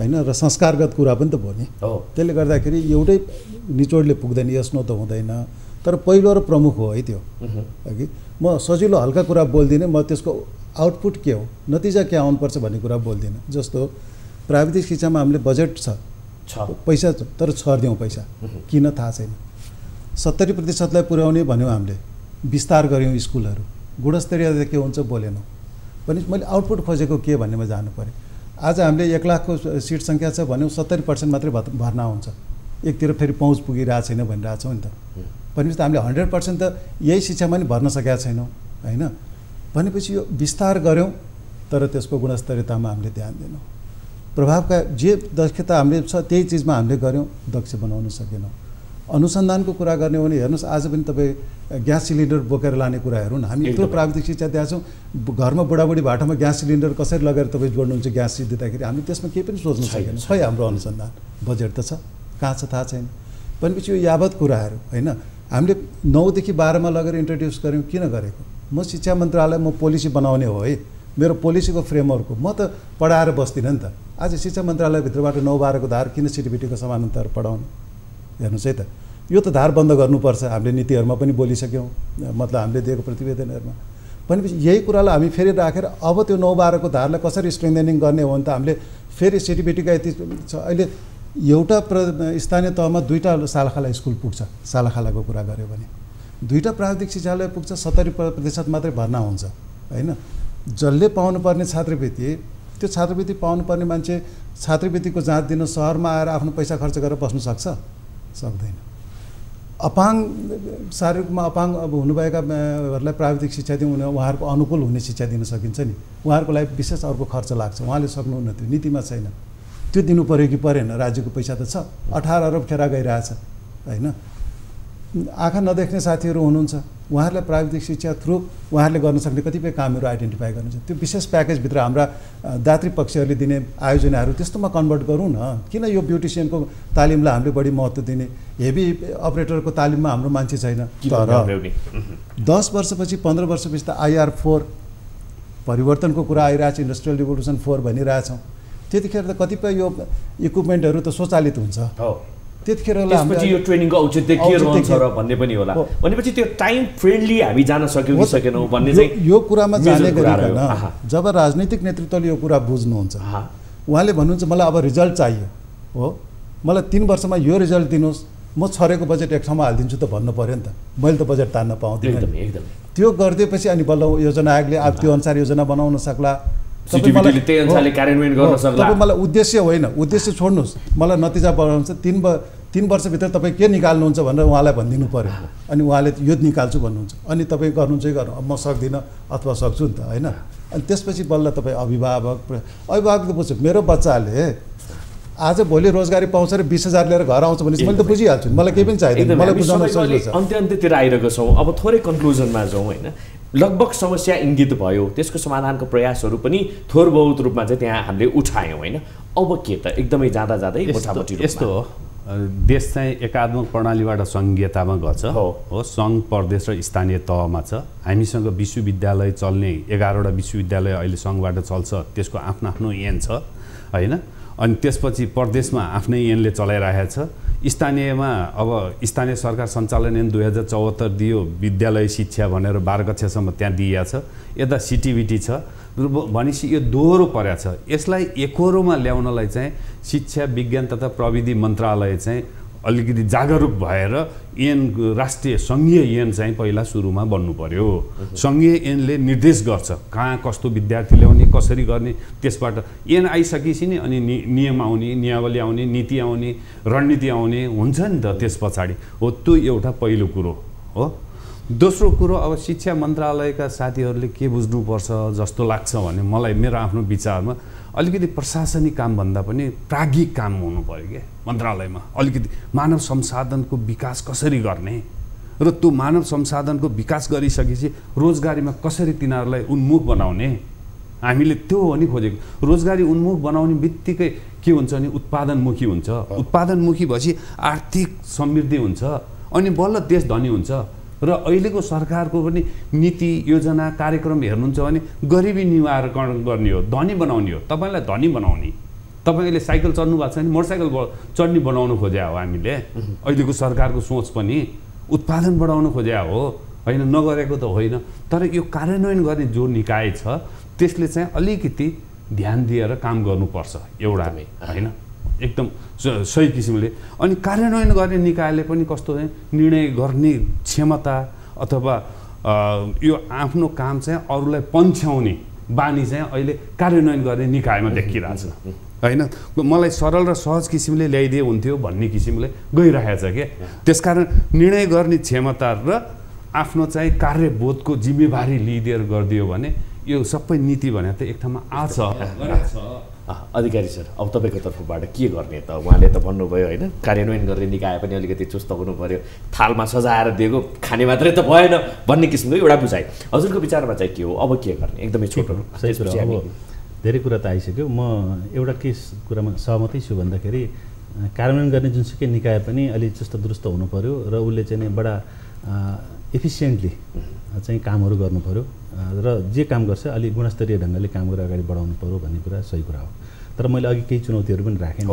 होइन र संस्कारगत कुरा पनि त भयो नि। त्यसले गर्दाखेरि एउटै निचोडले पुग्दैन, यस नो त हुँदैन। तर पहिलो र प्रमुख हो है त्यो, कि म सजिलो हल्का कुरा बोल्दिनँ, म त्यसको आउटपुट के हो, नतिजा के आउनुपर्छ भन्ने कुरा बोल्दिनँ। जस्तो प्राविधिक शिक्षामा हामीले बजेट छ, पैसा छ, तर छर्दियौँ पैसा किन थाहा छैन। 70% पुर्याउने भन्यौँ हामीले, विस्तार गऱ्यौँ स्कुलहरू, गुणस्तरीय के हुन्छ बोलेनौँ। पनि मैले आउटपुट खोजेको के भन्नेमा जानु पऱ्यो। आज हामीले 1 लाखको सिट सङ्ख्या छ भन्यौँ, 70% मात्रै भर्ना हुन्छ। एकतिर फेरि पहुँच पुगिरहेको छैन भनिरहेछौँ नि त। भनेपछि त हामीले 100% त यही शिक्षामा नि भर्न सकेका छैनौँ होइन। भनेपछि यो विस्तार गऱ्यौँ तर त्यसको गुणस्तरीयतामा हामीले ध्यान दिनौँ। प्रभावका जे दक्षता हामीले छ त्यही चिजमा हामीले गऱ्यौँ, दक्ष बनाउन सकेनौँ। अनुसन्धानको कुरा गर्ने हो भने हेर्नुहोस्, आज पनि तपाईँ ग्यास सिलिन्डर बोकेर लाने कुरा हेरौँ न। हामी यत्रो प्राविधिक शिक्षा दिएछौँ, घरमा बुढाबुढी भाटामा ग्यास सिलिन्डर कसरी लगेर तपाईँ जोड्नुहुन्छ ग्यास दिँदाखेरि हामीले त्यसमा केही पनि सोच्नु सकेनौँ। खै हाम्रो अनुसन्धान बजेट त छ, कहाँ छ थाहा छैन। भनेपछि यो यावत कुराहरू होइन हामीले 9 देखि 12 मा लगेर इन्ट्रोड्युस गऱ्यौँ। किन गरेको? म शिक्षा मन्त्रालय, म पोलिसी बनाउने हो है, मेरो पोलिसीको फ्रेमवर्क हो, म त पढाएर बस्दिनँ नि त। आज शिक्षा मन्त्रालयभित्रबाट 9-12 को धार किन सिटिबिटीको समानान्तर पढाउने? हेर्नुहोस् है त, यो त धार बन्द गर्नुपर्छ। हामीले नीतिहरूमा पनि बोलिसक्यौँ, मतलब हामीले दिएको प्रतिवेदनहरूमा। भनेपछि यही कुरालाई हामी फेरि राखेर अब त्यो 9-12 को धारलाई कसरी स्ट्रेन्थनिङ गर्ने हो भने त हामीले फेरि सिटिबिटीका यति छ। अहिले एउटा स्थानीय तहमा 2टा सालाखाला स्कुल पुग्छ। सालाखालाको कुरा गऱ्यो भने 2टा प्राविधिक शिक्षालय पुग्छ, 70% मात्रै भर्ना हुन्छ होइन। जसले पाउनुपर्ने छात्रवृत्ति, त्यो छात्रवृत्ति पाउनुपर्ने मान्छे छात्रवृत्तिको जाँच दिन सहरमा आएर आफ्नो पैसा खर्च गरेर बस्नु सक्छ? सक्दैन। अपाङ्ग, शारीरिक रूपमा अपाङ्ग अब हुनुभएकाहरूलाई प्राविधिक शिक्षा दिउँ भने उहाँहरूको अनुकूल हुने शिक्षा दिन सकिन्छ नि। उहाँहरूको लागि विशेष अर्को खर्च लाग्छ, उहाँले सक्नुहुन्न, त्यो नीतिमा छैन। त्यो दिनु पऱ्यो कि परेन? राज्यको पैसा त छ, 18 अरब खेर गइरहेछ होइन। आँखा नदेख्ने साथीहरू हुनुहुन्छ, उहाँहरूलाई प्राविधिक शिक्षा थ्रु उहाँहरूले गर्न सक्ने कतिपय कामहरू आइडेन्टिफाई गर्नुहुन्छ। त्यो विशेष प्याकेजभित्र हाम्रा दात्री पक्षहरूले दिने आयोजनाहरू त्यस्तोमा कन्भर्ट गरौँ न। किन यो ब्युटिसियनको तालिमलाई हामीले बढी महत्त्व दिने? हेभी अपरेटरको तालिममा हाम्रो मान्छे छैन। तर 10 वर्षपछि 15 वर्षपछि त IR 4 परिवर्तनको कुरा आइरहेछ, इन्डस्ट्रियल रिभोल्युसन 4 भनिरहेछौँ। त्यतिखेर त कतिपय यो इक्विपमेन्टहरू त स्वचालित हुन्छ। त्यतिखेर यो ट्रेनिङको औचित्य के रहन्छ र भन्ने पनि होला। भनेपछि त्यो टाइम फ्रेन्डली हामी जान सक्यौँ कि सकेनौँ भन्ने चाहिँ यो कुरामा जाने गरिकन जब राजनीतिक नेतृत्वले यो कुरा बुझ्नुहुन्छ, उहाँले भन्नुहुन्छ मलाई अब रिजल्ट चाहियो हो, मलाई 3 वर्षमा यो रिजल्ट दिनुहोस्, म छरेको बजेट एक ठाउँमा हालिदिन्छु त भन्नु पऱ्यो नि त, मैले त बजेट तान्न पाउँदिनँ। त्यो गरिदिएपछि अनि बल्ल योजना आयोगले अब त्यो अनुसार योजना बनाउन सक्ला, सिटिभिटीले त्यही अनुसारले कार्यान्वयन गर्न सक्ला। तपाईँ मलाई उद्देश्य होइन, उद्देश्य छोड्नुहोस्, मलाई नतिजा बनाउनुहुन्छ, 3 वर्षभित्र तपाईँ के निकाल्नुहुन्छ भनेर उहाँलाई भनिदिनु पऱ्यो, अनि उहाँले यो निकाल्छु भन्नुहुन्छ, अनि तपाईँ गर्नुहुन्छ गर्नु, अब म सक्दिनँ अथवा सक्छु नि त होइन। अनि त्यसपछि बल्ल तपाईँ अभिभावक त बुझ्छु, मेरो बच्चाले आज भोलि रोजगारी पाउँछ र 20,000 लिएर घर आउँछ भने मैले त बुझिहाल्छु, मलाई केही पनि चाहिँदैन, मलाई बुझाउन सजिलो छ। अन्त्यतिर आइरहेको छौँ, अब थोरै कन्क्लुजनमा जाउँ होइन। लगभग समस्या इङ्गित भयो, त्यसको समाधानको प्रयासहरू पनि थोर बहुत रूपमा चाहिँ त्यहाँ हामीले उठायौँ होइन। अब के त एकदमै जाँदा जाँदै मोटामोटी यस्तो हो, देश चाहिँ एकात्मक प्रणालीबाट सङ्घीयतामा गछ हो, सङ्घ प्रदेश र स्थानीय तहमा छ। हामीसँग विश्वविद्यालय चल्ने 11वटा विश्वविद्यालय अहिले सङ्घबाट चल्छ, त्यसको आफ्नो आफ्नो ऐन छ होइन। अनि त्यसपछि प्रदेशमा आफ्नै ऐनले चलाइरहेको छ। स्थानीयमा अब स्थानीय सरकार सञ्चालन ऐन 2074 दियो, विद्यालय शिक्षा भनेर 12 कक्षासम्म त्यहाँ दिइएको छ। यता सिटिभिटी छ भनेपछि यो दोहोरो परेको छ। यसलाई एकहोरोमा ल्याउनलाई चाहिँ शिक्षा विज्ञान तथा प्रविधि मन्त्रालय चाहिँ अलिकति जागरुक भएर ऐन राष्ट्रिय सङ्घीय ऐन चाहिँ पहिला सुरुमा बन्नु पर्यो। सङ्घीय ऐनले निर्देश गर्छ कहाँ कस्तो विद्यार्थी ल्याउने, कसरी गर्ने, त्यसबाट ऐन आइसकेपछि नि अनि नियम आउने, नियमावली आउने, नीति आउने, रणनीति आउने हुन्छ नि त त्यस पछाडि हो। त्यो एउटा पहिलो कुरो हो। दोस्रो कुरो, अब शिक्षा मन्त्रालयका साथीहरूले के बुझ्नुपर्छ जस्तो लाग्छ भने मलाई, मेरो आफ्नो विचारमा अलिकति प्रशासनिक कामभन्दा पनि प्राज्ञिक काम हुनु पर्यो क्या मन्त्रालयमा। अलिकति मानव संसाधनको विकास कसरी गर्ने र त्यो मानव संसाधनको विकास गरिसकेपछि रोजगारीमा कसरी तिनीहरूलाई उन्मुख बनाउने, हामीले त्यो हो नि खोजेको। रोजगारी उन्मुख बनाउने बित्तिकै के हुन्छ भने उत्पादनमुखी हुन्छ। उत्पादनमुखी भएपछि आर्थिक समृद्धि हुन्छ, अनि बल्ल देश धनी हुन्छ। र अहिलेको सरकारको पनि नीति योजना कार्यक्रम हेर्नुहुन्छ भने गरिबी निवारण गर्ने हो, धनी बनाउने हो। तपाईँलाई धनी बनाउने, तपाईँले साइकल चढ्नु भएको छ भने मोटरसाइकल चढ्ने बनाउनु खोज्या हो हामीले। अहिलेको सरकारको सोच पनि उत्पादन बढाउनु खोज्या हो होइन, नगरेको त होइन। तर यो कार्यान्वयन गर्ने जो निकाय छ त्यसले चाहिँ अलिकति ध्यान दिएर काम गर्नुपर्छ एउटा होइन, एकदम सही किसिमले। अनि कार्यान्वयन गर्ने निकायले पनि कस्तो निर्णय गर्ने क्षमता अथवा यो आफ्नो काम चाहिँ अरूलाई पन्छ्याउने बानी चाहिँ अहिले कार्यान्वयन गर्ने निकायमा देखिरहेछ होइन। मलाई सरल र सहज किसिमले ल्याइदिए हुन्थ्यो भन्ने किसिमले गइरहेछ क्या। त्यसकारण निर्णय गर्ने क्षमता र आफ्नो चाहिँ कार्यबोधको जिम्मेवारी लिइदिएर गरिदियो भने यो सबै नीति भने त एक ठाउँमा आछ। अधिकारी सर, अब तपाईँको तर्फबाट के गर्ने त? उहाँले त भन्नुभयो होइन, कार्यान्वयन गर्ने निकाय पनि अलिकति चुस्त हुनु पर्यो, थालमा सजाएर दिएको खाने मात्रै त भएन भन्ने किसिमको एउटा बुझाइ। हजुरको विचारमा चाहिँ के हो, अब के गर्ने? एकदमै छोटो सही कुरा। अब धेरै कुरा त आइसक्यो। म एउटा के कुरामा सहमतै छु भन्दाखेरि कार्यान्वयन गर्ने जुनसुकै निकाय पनि अलि चुस्त दुरुस्त हुनु पर्यो र उसले चाहिँ बडा एफिसियन्टली चाहिँ कामहरू गर्नु पर्यो र जे काम गर्छ अलि गुणस्तरीय ढङ्गले काम गरेर अगाडि बढाउनु पर्यो भन्ने कुरा सही कुरा हो। तर मैले अघि केही चुनौतीहरू पनि राखेँ।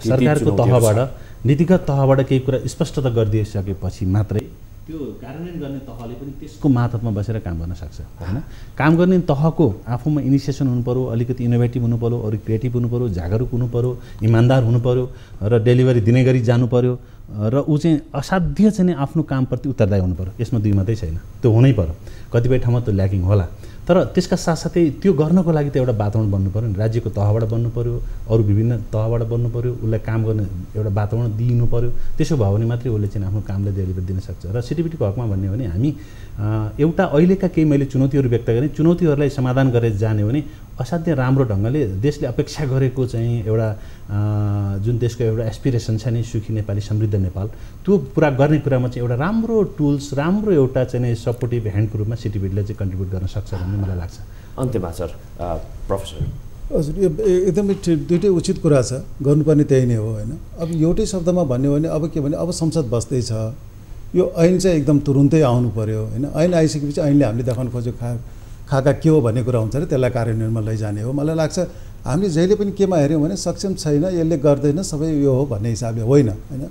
सरकारको तहबाट, नीतिगत तहबाट केही कुरा स्पष्टता गरिदिइसकेपछि मात्रै त्यो कार्यान्वयन गर्ने तहले पनि त्यसको मातहतमा बसेर काम गर्न सक्छ होइन। काम गर्ने तहको आफूमा इनिसिएसन हुनु पर्यो, अलिकति इनोभेटिभ हुनु पर्यो, अरू क्रिएटिभ हुनु पर्यो, जागरुक हुनु पर्यो, इमान्दार हुनु पर्यो र डेलिभरी दिने गरी जानु पर्यो र ऊ चाहिँ असाध्य चाहिँ आफ्नो कामप्रति उत्तरदायी हुनु पर्यो। यसमा दुई मात्रै छैन, त्यो हुनै पर्यो। कतिपय ठाउँमा त्यो ल्याकिङ होला, तर त्यसका साथसाथै त्यो गर्नको लागि त एउटा वातावरण बन्नु पर्यो नि। राज्यको तहबाट बन्नु पर्यो, अरू विभिन्न तहबाट बन्नु पर्यो, उसलाई काम गर्ने एउटा वातावरण दिनु पर्यो। त्यसो भयो भने मात्रै उसले चाहिँ आफ्नो कामलाई डेलिभर दिन सक्छ। र सिटिभिटीको हकमा भन्ने हो भने हामी एउटा अहिलेका केही मैले चुनौतीहरू व्यक्त गरेँ, चुनौतीहरूलाई समाधान गरेर जाने हो भने असाध्य राम्रो ढङ्गले देशले अपेक्षा गरेको चाहिँ एउटा जुन देशको एउटा एस्पिरेसन छ नि, सुखी नेपाली समृद्ध नेपाल, त्यो पुरा गर्ने कुरामा चाहिँ एउटा राम्रो टुल्स, राम्रो एउटा चाहिँ सपोर्टिभ ह्यान्डको रूपमा सिटिभिटीले चाहिँ कन्ट्रिब्युट गर्न सक्छ भन्ने मलाई लाग्छ। अन्त्यमा सर प्रोफेसर हजुर, यो एकदमै दुइटै उचित कुरा छ, गर्नुपर्ने त्यही नै हो होइन। अब एउटै शब्दमा भन्यो भने अब के भने अब संसद बस्दैछ, यो ऐन चाहिँ एकदम तुरुन्तै आउनु पर्यो होइन। ऐन आइसकेपछि ऐनले हामीले देखाउनु खोजेको खाका के हो भन्ने कुरा हुन्छ र त्यसलाई कार्यान्वयनमा लैजाने हो। मलाई लाग्छ हामीले जहिले पनि केमा हेऱ्यौँ भने सक्षम छैन, यसले गर्दैन, सबै यो हो भन्ने हिसाबले होइन होइन।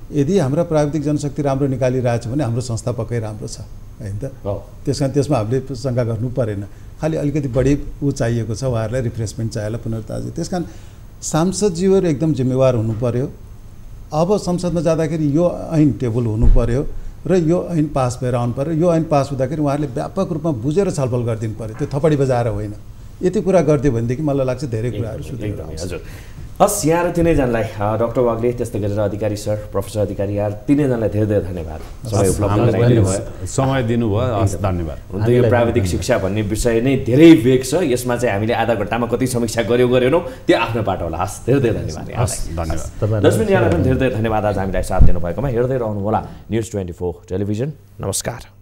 यदि हाम्रा प्राविधिक जनशक्ति राम्रो निकालिरहेछ भने हाम्रो संस्था पक्कै राम्रो छ होइन त। त्यस कारण त्यसमा हामीले शङ्का गर्नु परेन। खालि अलिकति बढी चाहिएको छ, उहाँहरूलाई रिफ्रेसमेन्ट चाहियो, पुनर्ताजा। त्यस कारण सांसदज्यूहरू एकदम जिम्मेवार हुनु पर्यो अब संसदमा जाँदाखेरि यो ऐन टेबल हुनु पर्यो र यो ऐन पास भएर आउनु पर्यो। यो ऐन पास हुँदाखेरि उहाँहरूले व्यापक रूपमा बुझेर छलफल गरिदिनु पर्यो, त्यो थपडी बजाएर होइन। यति कुरा गरिदियो भनेदेखि मलाई लाग्छ धेरै कुराहरू सुध्रिएर आउँछ। हजुर, हस्, यहाँ र तिनैजनालाई डाक्टर वाग्ले, त्यस्तै गरेर अधिकारी सर, प्रोफेसर अधिकारी, यहाँ तिनैजनालाई धेरै धेरै धन्यवाद समय उपलब्ध गराइदिनु भयो, समय दिनुभयो। हस्, धन्यवाद। हुन त यो प्राविधिक शिक्षा भन्ने विषय नै धेरै वेग छ, यसमा चाहिँ हामीले आधा घन्टामा कति समीक्षा गरेनौँ त्यो आफ्नो पाटो होला। हस्, धेरै धेरै धन्यवाद यहाँलाई। धन्यवाद। लक्ष्मी यहाँलाई पनि धेरै धेरै धन्यवाद आज हामीलाई साथ दिनुभएकोमा। हेर्दै रहनुहोला न्युज 24 टेलिभिजन। नमस्कार।